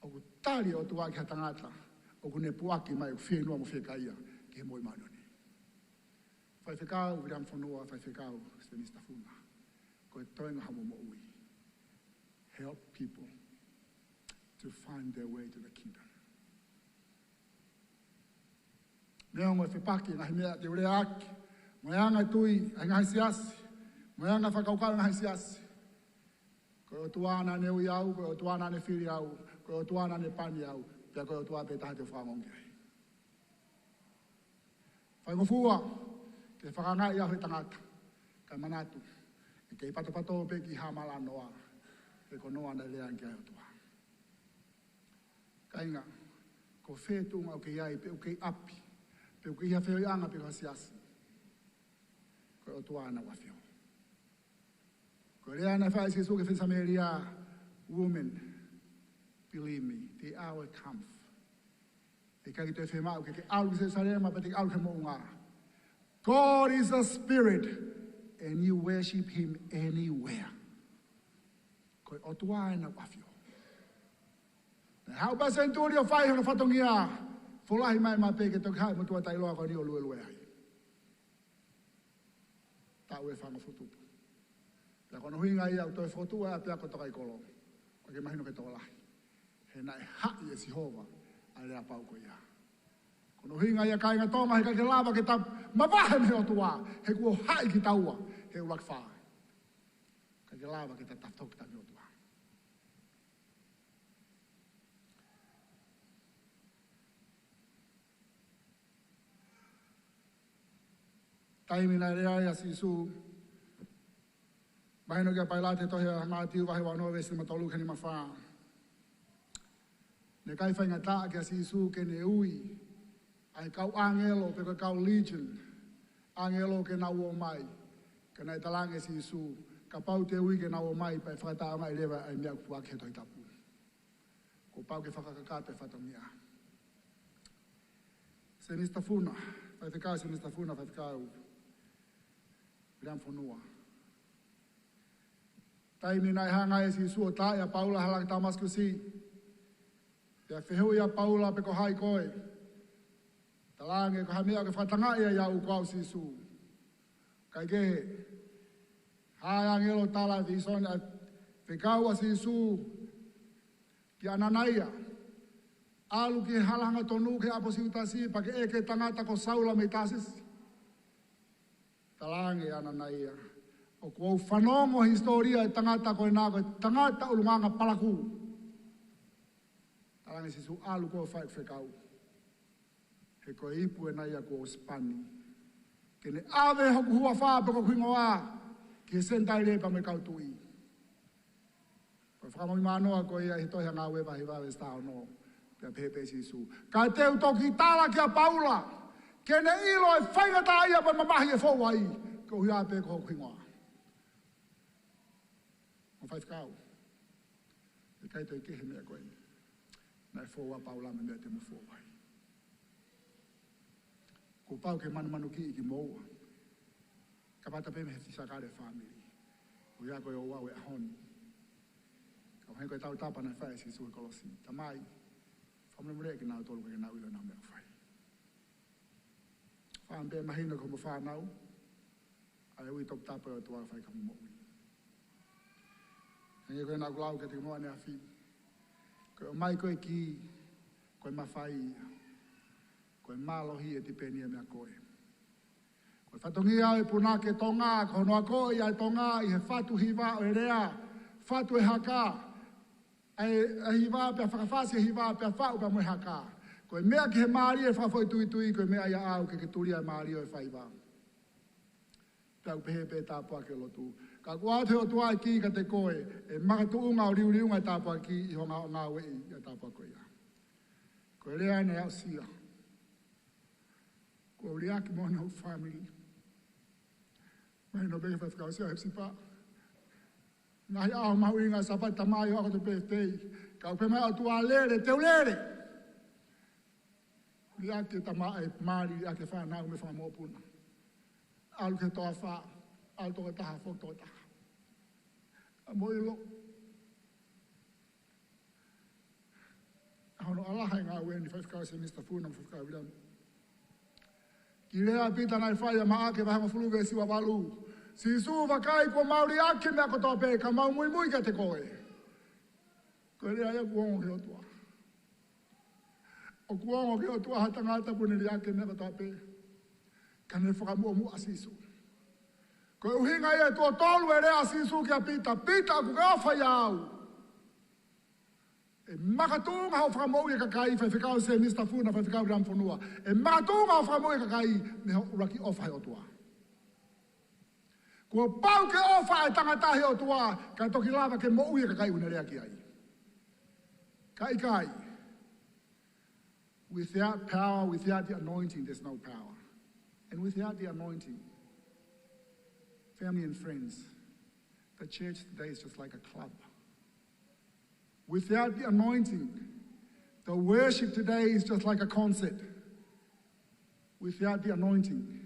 O tali o tua ke tangata o ku ne puaki mai fie no mo fie kai ke mo ma ni. Fai fekau viram fonua fai fekau se mista funa. Ko toinga hamo mo ui. Help people to find their way to the kingdom. Neongo fe paki na himea te ure aki. Moyanga tui ai ngai siasi. Moyanga whakaukau ngai siasi. Ko o tuana ne ui au, ko o tuana ne whiri au, ko o tuana ne pani au, pia ko o tua pe tahe te whangongi ai. Whaingofua, ke whakangai au he tangata, kai manatu, e kei pato pe ki hamala noa, e ko noa na lea ki ai o tua. Kainga, ko whetunga o kei ai, pe o kei api, pe o kei hawheo ianga pe o siasi. Ko o tua ana wafio. Ko rea na whae si suke whensameria, women, believe me, the hour comes. E kaki te whemau, ke alu se sarema, pa te alu ke mounga. God is a spirit, and you worship him anywhere. Ko o tua ana wafio. Na hau ba senturi o whai hana whatongia, folahi mai ma peke toki hai mutua tailoa ko ni o lue ai. Tau e whanga futupu. Pea kono huinga ia o toi whotua pea ko tokai kolo. Ko ke mahino ke tokolahi. He nai hai e Sihova a lea pau ko ia. Kono huinga ia kai tonga he ka ke lava ke tap mawahe me o tua. He kuo hai ki taua he ulak wha. Ka ke lava ke ta taftok ta me o tua. Taimina rea ia sisu. Mahino kia pailate tohe a mātiu wahi wanoa vesi matolu keni mawha. Ne kai whainga taa kia sisu ke ne ui. Ai kau angelo pe kau legion. Angelo ke nau o mai. Ke nai talange sisu. Ka pau te ui ke nau o mai pai whakata mai lewa ai mea kupuak he toi tapu. Ko pau ke whakakaka pe whatamia. Se mista funa. Whai whikau se mista funa whai whikau. Viram whanua. Taimi nai hanga e si sua tae a Paula halak Damaskusi. Ia whehui a Paula pe ko hai koe. Talange ko hamea ke whatanga ia iau kau si su. Kai gehe. Hai angelo tala vison a whikau a si su. Ki ananaia. Alu ki halanga tonu ke aposiutasi pa ke eke tangata ko saula me tasis. Talange ananaia. O ko whanongo historia e tangata koe nā koe tangata ulunganga palaku. Talange sisu alu ko whaik whekau. He koe ipu e naia ko Spani. Kene ave hoku hua whaa pe ko kuingoa. Ki he sentai lepa me kautui. Koe whakamoi manoa koe ia hitohi ngā wewa hi wawe stao no. Pea pepe sisu. Kai teu toki tala kia Paula. Kene ilo e whaingata ia pa mamahi e fowai. Ko hua pe ko kuingoa. O whai whakau. E kai te kehe mea koe. Nai fōua Paula me mea te mu fōwai. Ko pau ke manu ki i ki moua. Ka pata pe me he fisakare family. O ia koe o wau e ahoni. Ka hei koe tau tapa nai whae si sui kolosi. Tamai. Whamle mure ki nau tolu ke nau ilo nau mea whai. Whampe mahina ko mo whanau. Ai ui top tapa o tua whai ka mo moui. Nge koe nā kulau ke te kumoa ne a whi. Koe o mai koe ki, koe mawhai ia. Koe mālohi e te penia mea koe. Koe whatongi au e puna ke tonga, ko noa koe ia e tonga, i he whatu hiwa o e rea, whatu e haka. E hiwa pia whakawhasi e hiwa pia whau pia moe haka. Koe mea ki he maari e whawhoi tui, koe mea ia au ke turia e maari o e whaiwa. Pia upehe pe tāpua ke lotu. Ka kua te o tua ki ka te koe, e makatu unga o riu ngai tāpua ki i honga o ngā wei i tāpua koe ia. Koe rea nei au sia. Koe rea ki mona o family. Mai no beke whawhikau sia hepsi pā. Ngai au mau inga sapa tamai o te birthday. Kau pe mai o tua lere, teu lere. Lia te tamai mari, lia te whanau me whamopuna. Alu ke toa wha, alu toa taha, fok toa taha. A mo ilo. Hono alaha ngā weni, whaifkau se Mr. Funa, whaifkau wiram. Ki rea pita nai whaia maa ke wahama fuluwe siwa walu. Si su wakai ko mauri ake mea ko toa pe, ka mau mui mui ka te koe. Koe rea ia kuongo ke o tua. O kuongo ke o tua ha tangata pune rea ake mea ko toa pe. Ka ne whakamua mu asisu. Koe uhinga ia tua tolu e rea asisu ke a pita. Pita aku ka awhai au. E makatunga hau whakamau i kakai, whaifekau se Mr. Funa, whaifekau ram whanua. E makatunga hau whakamau i kakai, me hau uraki ofa he o tua. Kua pau ke ofa e tangata he o tua, ka toki lava ke mo ui e kakai una rea ki ai. Kai kai. Without power, without the anointing, there's no power. And without the anointing, family and friends, the church today is just like a club. Without the anointing, the worship today is just like a concert. Without the anointing,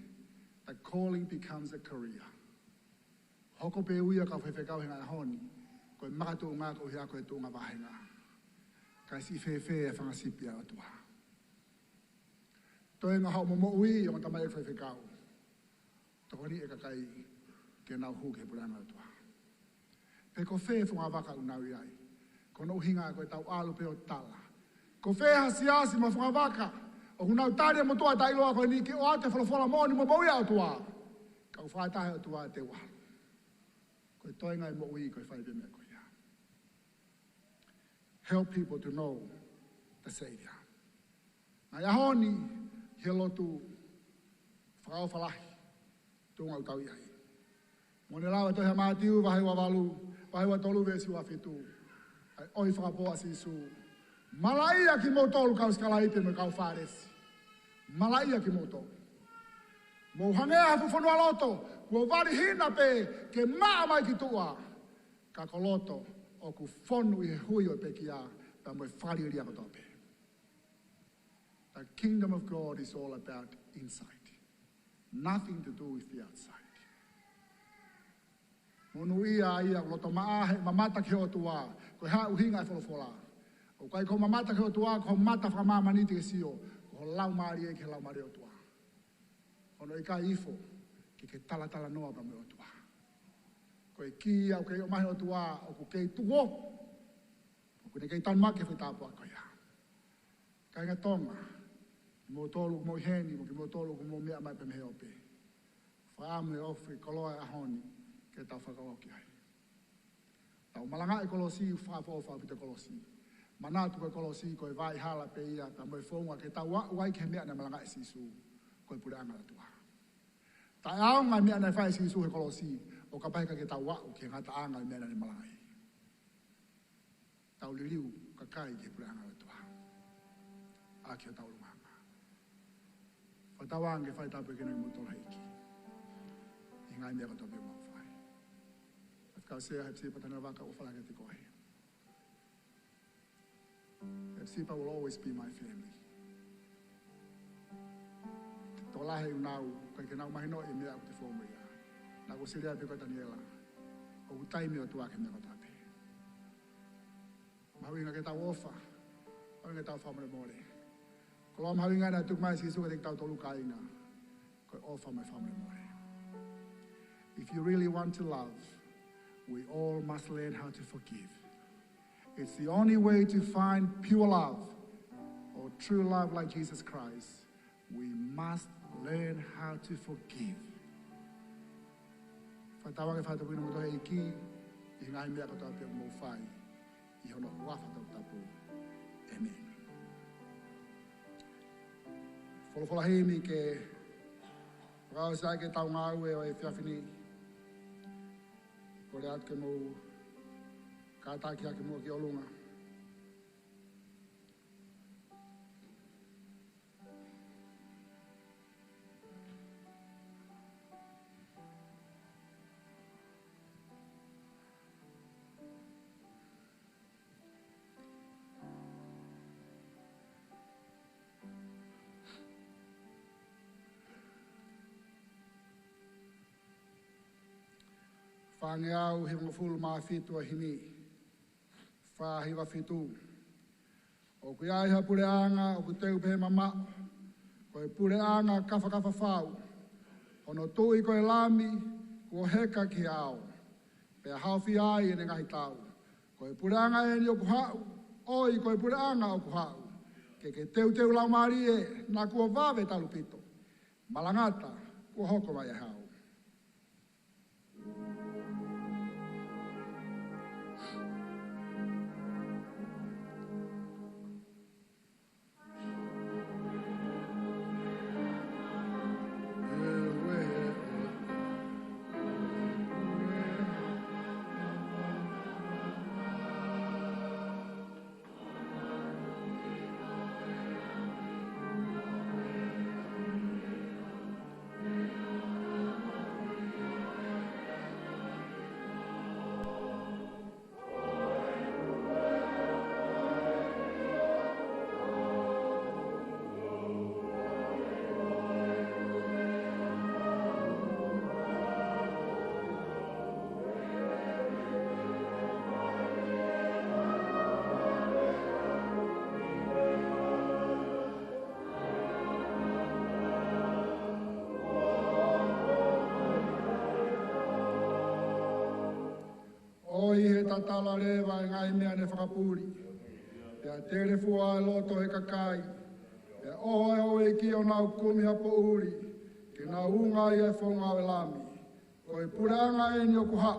the calling becomes a career. Hoko pe uia ka whewhekau henga honi, koe makatu ngā ko hea koe tūnga wahenga. Kai si whewhe e whangasipia o tua. Toi ngā hau momo ui o tamai e whewhekau. Toko ni e kakai ke nau hu ke puranga o tua. Pe ko whe whunga waka unau i ai. Ko no hinga koe tau alu pe o tala. Ko wheha siasi ma whunga waka. O hunau tāria mo tua tai loa koe ni ke o ate whalafola mōni mo mauia o tua. Ka u whaetahe o tua te walu. Koe toinga i mo ui koe whaipe mea koe ia. Help people to know the Saviour. Nā iahoni he lotu whakao whalahi. Tūnga utau i ai. Mone lawa tohe mātiu wahi wa walu. Wahi wa tolu vesi wa fitu. Ai oi whakapoa si su. Malaia ki mo tolu kau skalaite me kau whāresi. Malaia ki mo tolu. Mo hangea hafu whanua loto. Kua wari hina pe ke maa mai ki tua. Ka koloto o ku whonu i he hui o pe ki a. Pa mo whari ria koto pe. The kingdom of God is all about inside. Nothing to do with the outside. Monu ia loto maahe mamata ki o tua. Ko ha uhinga e wholofola. O kai ko mamata ki o tua, ko mata whama maniti ke sio. Ko lau maari e ke lau maari o tua. Ono i ka ifo, ki ke tala noa pa me o tua. Ko e ki au kei o mahi o tua, o ku kei tuo. O ku ne kei tan make whitapua ko ia. Kai ngā tonga, ki mo tolu mo heni, ki mo tolu mo mea mai pe me heo pe. Whaamu e ofi, koloa e ahoni, ke tau whakaoki ai. Tau malanga e kolosi, whaafofa pita kolosi. Manatu koe kolosi, koe vai hala pe ia, ta moe whonga, ke tau wai ke mea na malanga e sisu, koe pure anga tua. Ta au ngai mea na whai sisu he kolosi, o ka paika ke tau wau, ke ngata anga mea na malanga e. Tau liriu, ka kai ke pure anga tua. Aki o tau lumanga. Whatawange whai tapu e kena i mutola hiki. I ngai mea kato pe mau whai. Kau sea hep sipa tana waka o whalanga te kohe. Hep sipa will always be my family. Tō lahe unau, kai ke nau mahino e mea o te whomu ia. Nā ko sirea pe koe Daniela. O utaimi o tuake mea ko tape. Mahuinga ke tau ofa. Mahuinga tau whamare more. Ko loa mahuinga na tuk mai si suka te tau tolu ka inga. Koe ofa mai whamare more. If you really want to love, we all must learn how to forgive. It's the only way to find pure love or true love like Jesus Christ. We must learn how to forgive. Whatawange whatapuina mo tohe iki, i ngai mea kotoa pia mo whai, i hono whawhatau tapu. Amen. Wholofola heimi ke whakao ke tau ngā ue o e whiawhini, ko le atu ke mou kātaki ake mua ki olunga. Whange au he mga fulu maa fitua hini. Whahiwa fitu. O kui aiha pure anga o ku teu pe mama. Koe pure anga kafa kafa whau. Ono tui koe lami kua heka ki ao. Pe hauwhi ai ene ngahi tau. Koe pure anga eni o ku hau. Oi koe pure anga o ku hau. Ke teu teu lau maari e na kua vave talupito. Malangata kua hoko mai e hau. Oi he tatala rewa e ngai mea ne whakapuri. Pea tere fua e loto he kakai. Pea oho e oe ki o nau kumi hapo uri. Ke nau unga i e whonga o lami. Koe puranga e ni o kuha.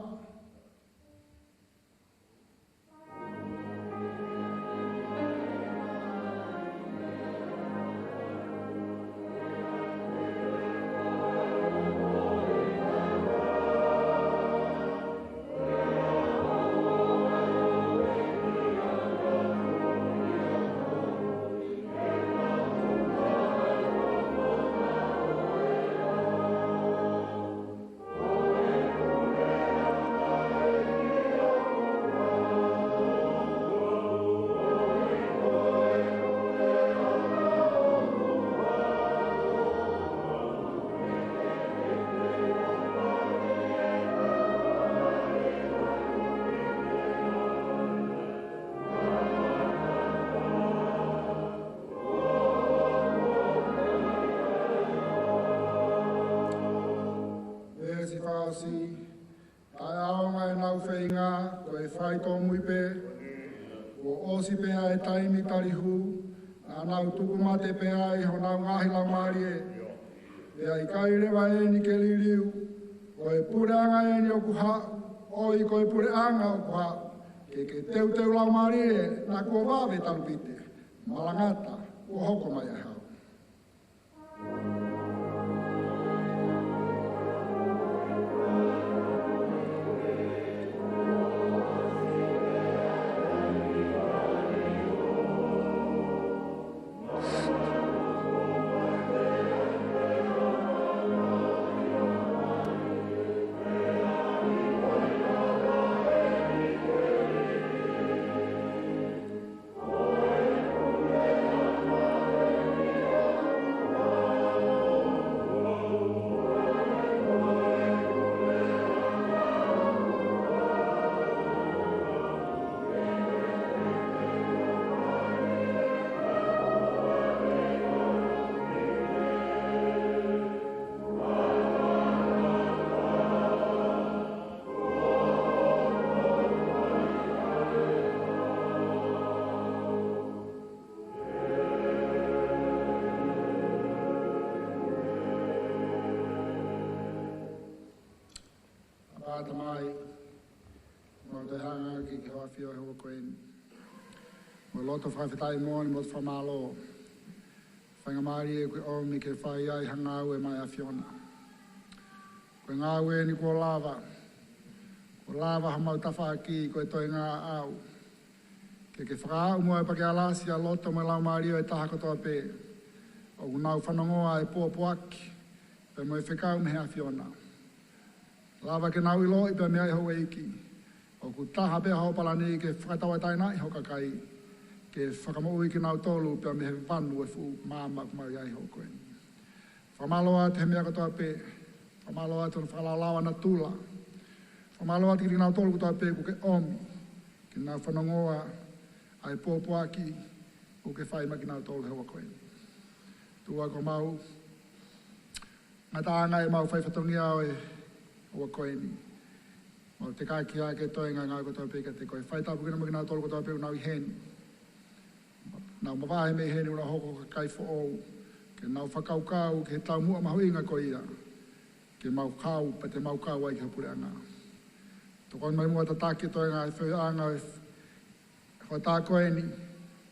Si ai aonga e nau whainga, ko e whai tō muipe, ko osi pēa e taimi tarihu, nā nau tuku mate pēa e ho nau ngahi lau maari e. Pēa i kai rewa e ni ke liriu, ko e pure anga e ni o kuha, oi ko e pure anga o kuha, ke teu teu lau maari e, nā kua wawe talupite, malangata, ko hoko mai e hau. Pāta mai, mo te hanga ki ki hoa whio hewa koeni. Mo loto whaiwhitai mōni mo te whamalo. Whainga maari e koe omi ke whai ai hanga au e mai a whiona. Koe ngā ue ni kua lava. Ko lava ha mau tawha ki koe toi ngā au. Ke whakaau mua e pake alasi a loto mo lau maari o e taha kotoa pē. O nau whanongoa e pōpuaki. Pe mo e whikau me hea whiona. Lava ke nau ilo i pia mea i hau eiki. O ku taha pia hau palani ke whakatawa taina i hau kakai. Ke whakamau ki nau tolu pia me he vanu e fu māma kumau iai hau koeni. Whamaloa te he mea katoa pē. Whamaloa te whakalalawa na tula. Whamaloa tiki nau tolu kutoa pēku ke omi. Ki nau whanongoa ai pōpuaki o ke whaima ki nau tolu hewa koe. Tua ko mau. Ngā tāanga e mau whaifatongi au e o koe ni. Mau te kāki a ke toenga ngā kotoa pēka te koe. Whaitapu kina maki nau tolu kotoa pēku nau i heni. Nau mawahe me heni ura hoko ka kai fo ou. Ke nau whakaukau ke tau mua mahu inga ko ia. Ke mau kau pa te mau kau ai ka pure anga. Tokon mai mua tataki toenga e whai anga e whatā koe ni.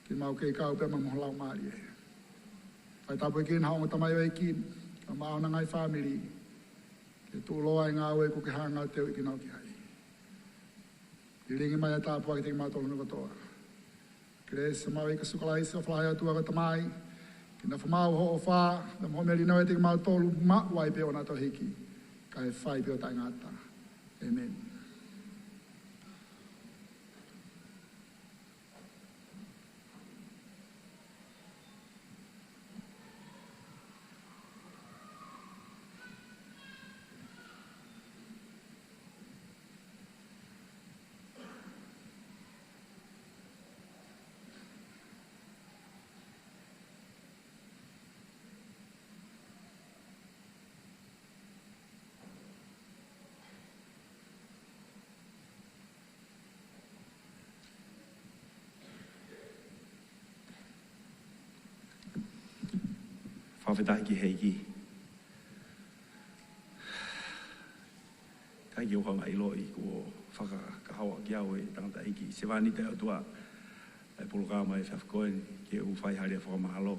Ke mau kei kau pe ma moholau maari e. Whaitapu e kina haonga tamai o e kina. Ka maona ngai family. Ke tūloa i ngā ue ku ke hanga teo i ki nau ki hai. I ringi mai a tāpua ki te mātolo nuka toa. Kere se mau i ka sukalai se o whalahi atua ka tamai. Ki na whamau ho o whā. Na mo meri nau e te mātolo mawai pe o nā tohiki. Ka e whai pe o tai ngāta. Amen. Whawhetai ki heiki. Kai ki ohanga iloi ko whakakahawa ki au e tangata eiki. Se wani te atua e pulukama e whawhkoen ki u whai haria whakamahalo.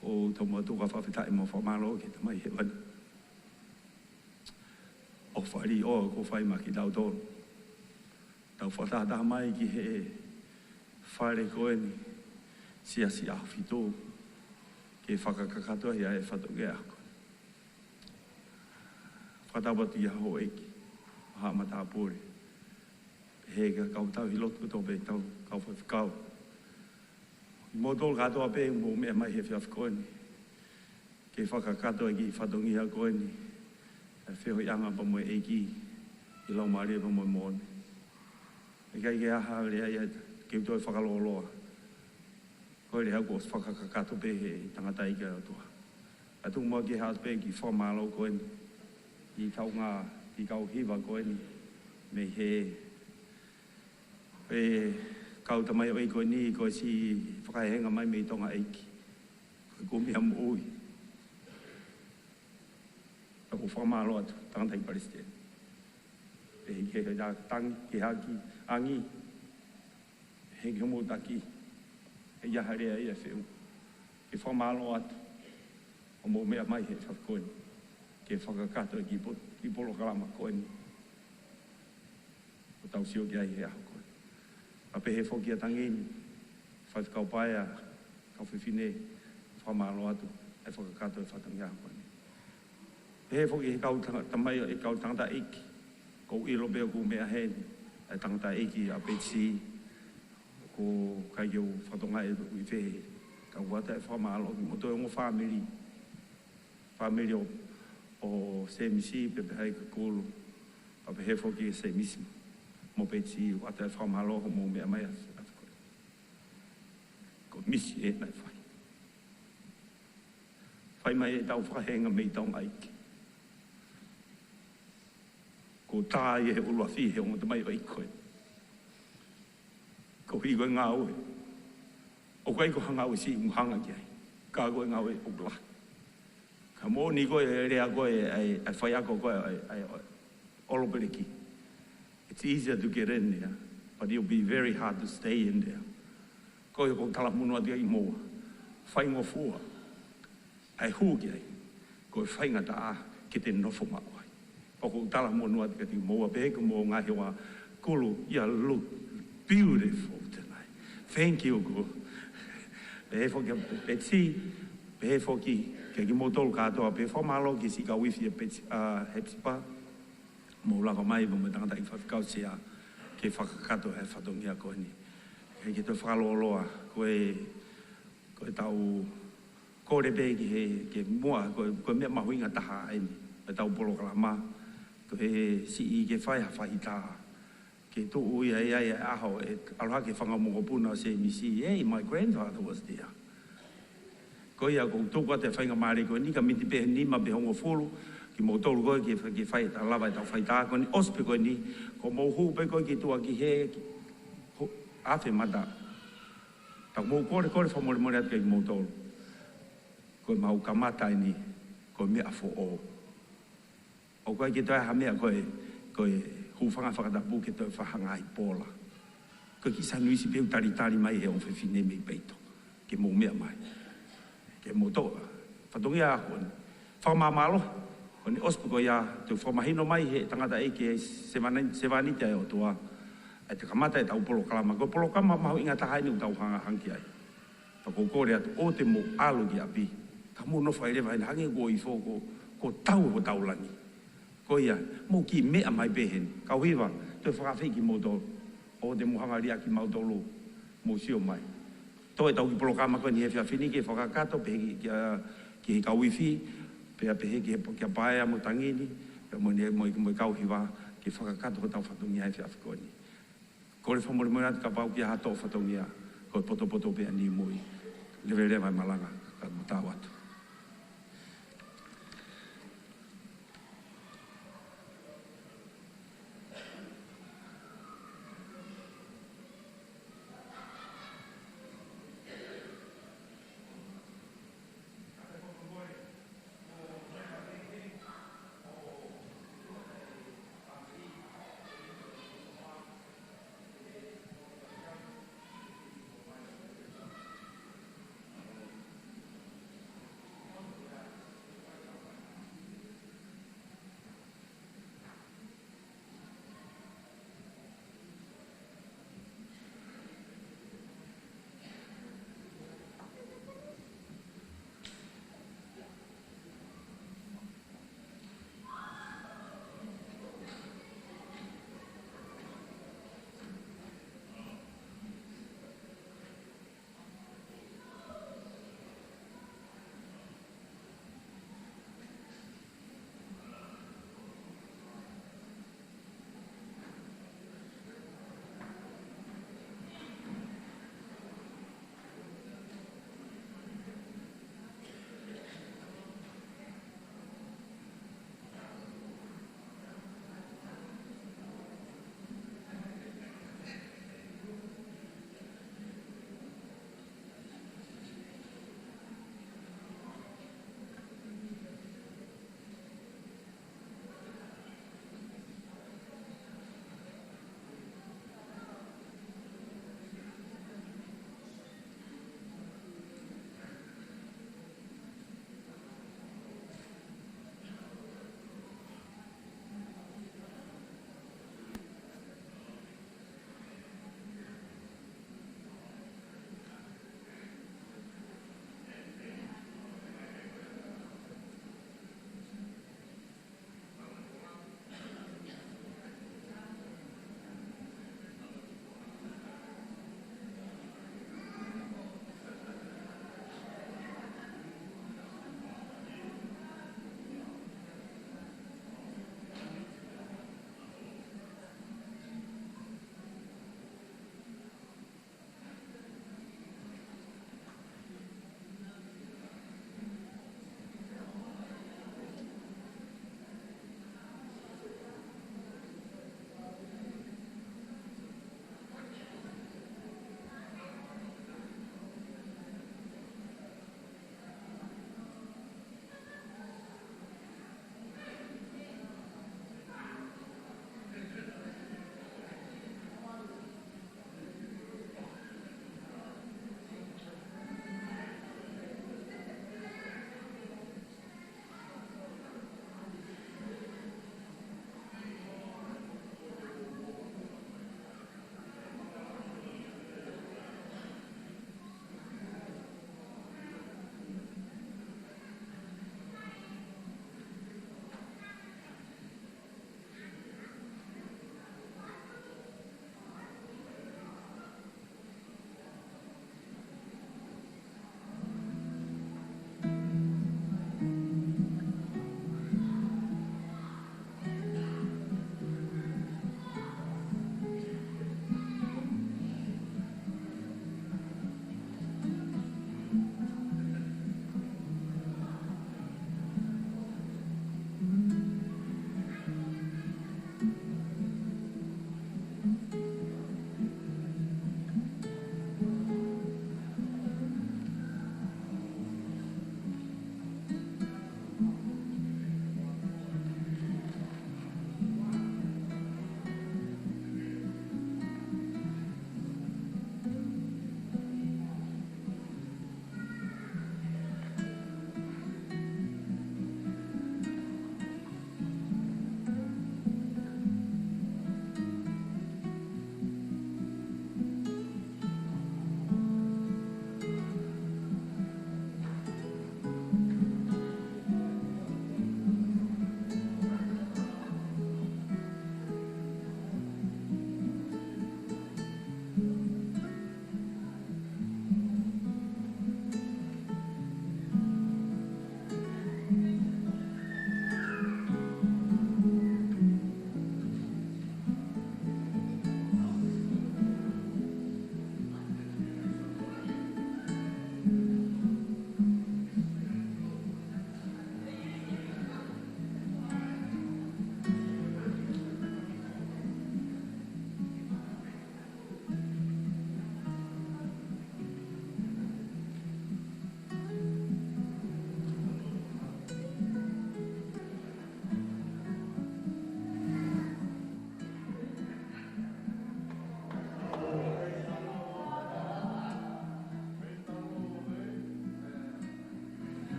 Ko tomo atuka whawhetai mo whakamahalo ki tamai he wani. O whari o ko whai maki tau tonu. Tau whatata mai ki he whare koeni sia si ahu fitu. Ke whakakakatua hia e whatonge ako. Whatawatu ia ho eki, haa mata apure. He ka kau tau hi lotu tō pe tau kau whawhikau. I mōtol katoa pe mō mea mai he whiawhikoeni. Ke whakakatoa ki whatongi hia koeni. E wheho i anga pa moe eki, i lau maria pa moe mōne. E kai ke aha rea ia ke utoi whakaloloa. Koe rea ko whakakakato pe he tangata ika o tua. A tu mua ki haas pe ki whamalo koe ni. I kau ngā, i kau hiwa koe ni. Me he. E kau tamai o koe ni, koe si whakahenga mai me tonga eiki. Koe kumia mui. A ko whamalo atu, tangata i Palestine. E he ke tangi, ke haki, angi. He ke mutaki. E ia harea ia whiu. Ke whamalo atu. O mō mea mai he whakkoeni. Ke whakakato ki polo kalama koeni. O tau sio ki ai he aho koeni. A pe he whoki a tangini. Whaiwhikau paia. Kau whiwhine. Whamalo atu. E whakakato e whatangi aho koeni. Pe he whoki he kau tamai e kau tangata iki. Kou ilo peo ku mea heni. E tangata iki a petsi. Ko kai eu whatonga e ui whehe. Ka wata e whamalo ki moto e ngō whamiri. Whamiri o semisi pepe hai ka kōlu. Pa pe he whoki e semisi. Mo peti wata e whamalo ho mō mea mai a ko misi e nai whai. Whai mai e tau whahenga mei tau mai ki. Ko tā e he ulua whihe o ngō mai o ikoe. Ko hi koe ngā ue. O kai ko hanga ue si muhanga ki ai. Ka koe ngā ue o bla. Ka mō ni koe e rea koe ai whai ako koe ai olopereki. It's easier to get in there, but it'll be very hard to stay in there. Koe ko tala munua tia i moa. Whai ngō fua. Ai hū ki ai. Koe whai ngata a ki te nofo mako ai. Poko tala munua tia i moa. Peheko mō ngā hewa kulu ia look beautiful tonight. Thank you, go. Pe foki pe ti, pe foki ke ki motol katoa pe formalo ki si ka wifi pe hepsipa. Mo la mai mo tanga i fa kausia ke fa kato e fa dongia ko ni. Ke to fa lo loa ko tau ko re be ki he ke mo ko me ma huinga ta ha ni. Pe tau polo kala ma Ko he si I ke whai hawhahita. Ke tu ui ai aho e aloha ke whangamokopuna se misi. Hey, my grandfather was there. Ko ia ko tuku te whainga maare ko ni ka miti pehe ni ma behongo fulu. Ki mo tolu ko ke whai ta lava ta whai ta ko ni ospe ko ni. Ko mo hu pe ko ki tua ki he afe mata. Ta mo kore whamore more atu ke mo tolu. Ko mau kamata ni ko mea fo o. O koe ki toi hamea koe hu whangawhakatapu ke toi whahanga i pōla. Koe ki sanuisi peu taritari mai he o whiwhine mei peito. Ke mō mea mai. Ke mō toa. Whatongi a honi. Whamamalo. Honi ospu koe ia te whamahino mai he tangata eke sevanite ai o toa. E te kamata e tau polo kalama. Koe polo kalama mahu inga tahai ni utau hanga hanki ai. Whakokore atu o te mō alo ki api. Ka mō nofa i rewa hina hange ko i fōko. Ko tau ho taulangi. Ko ia, mō ki mea mai pehen. Kau hiwa, toi whakawhi ki mō tō. O te muhanga ria ki mau tōlu. Mō sio mai. Toi tau ki polokama koe ni he whiawhini ke whakakato. Pehe ki he kau iwhi. Pehe ki he paea mo tangini. Pea mo i kau hiwa. Ki whakakato ko tau whatungi he whiawhi koe ni. Kore whamore mo ratu ka pau ki a hato whatungi a. Koe poto pea ni moi. Lewe rewa malanga. Ka mutawatu.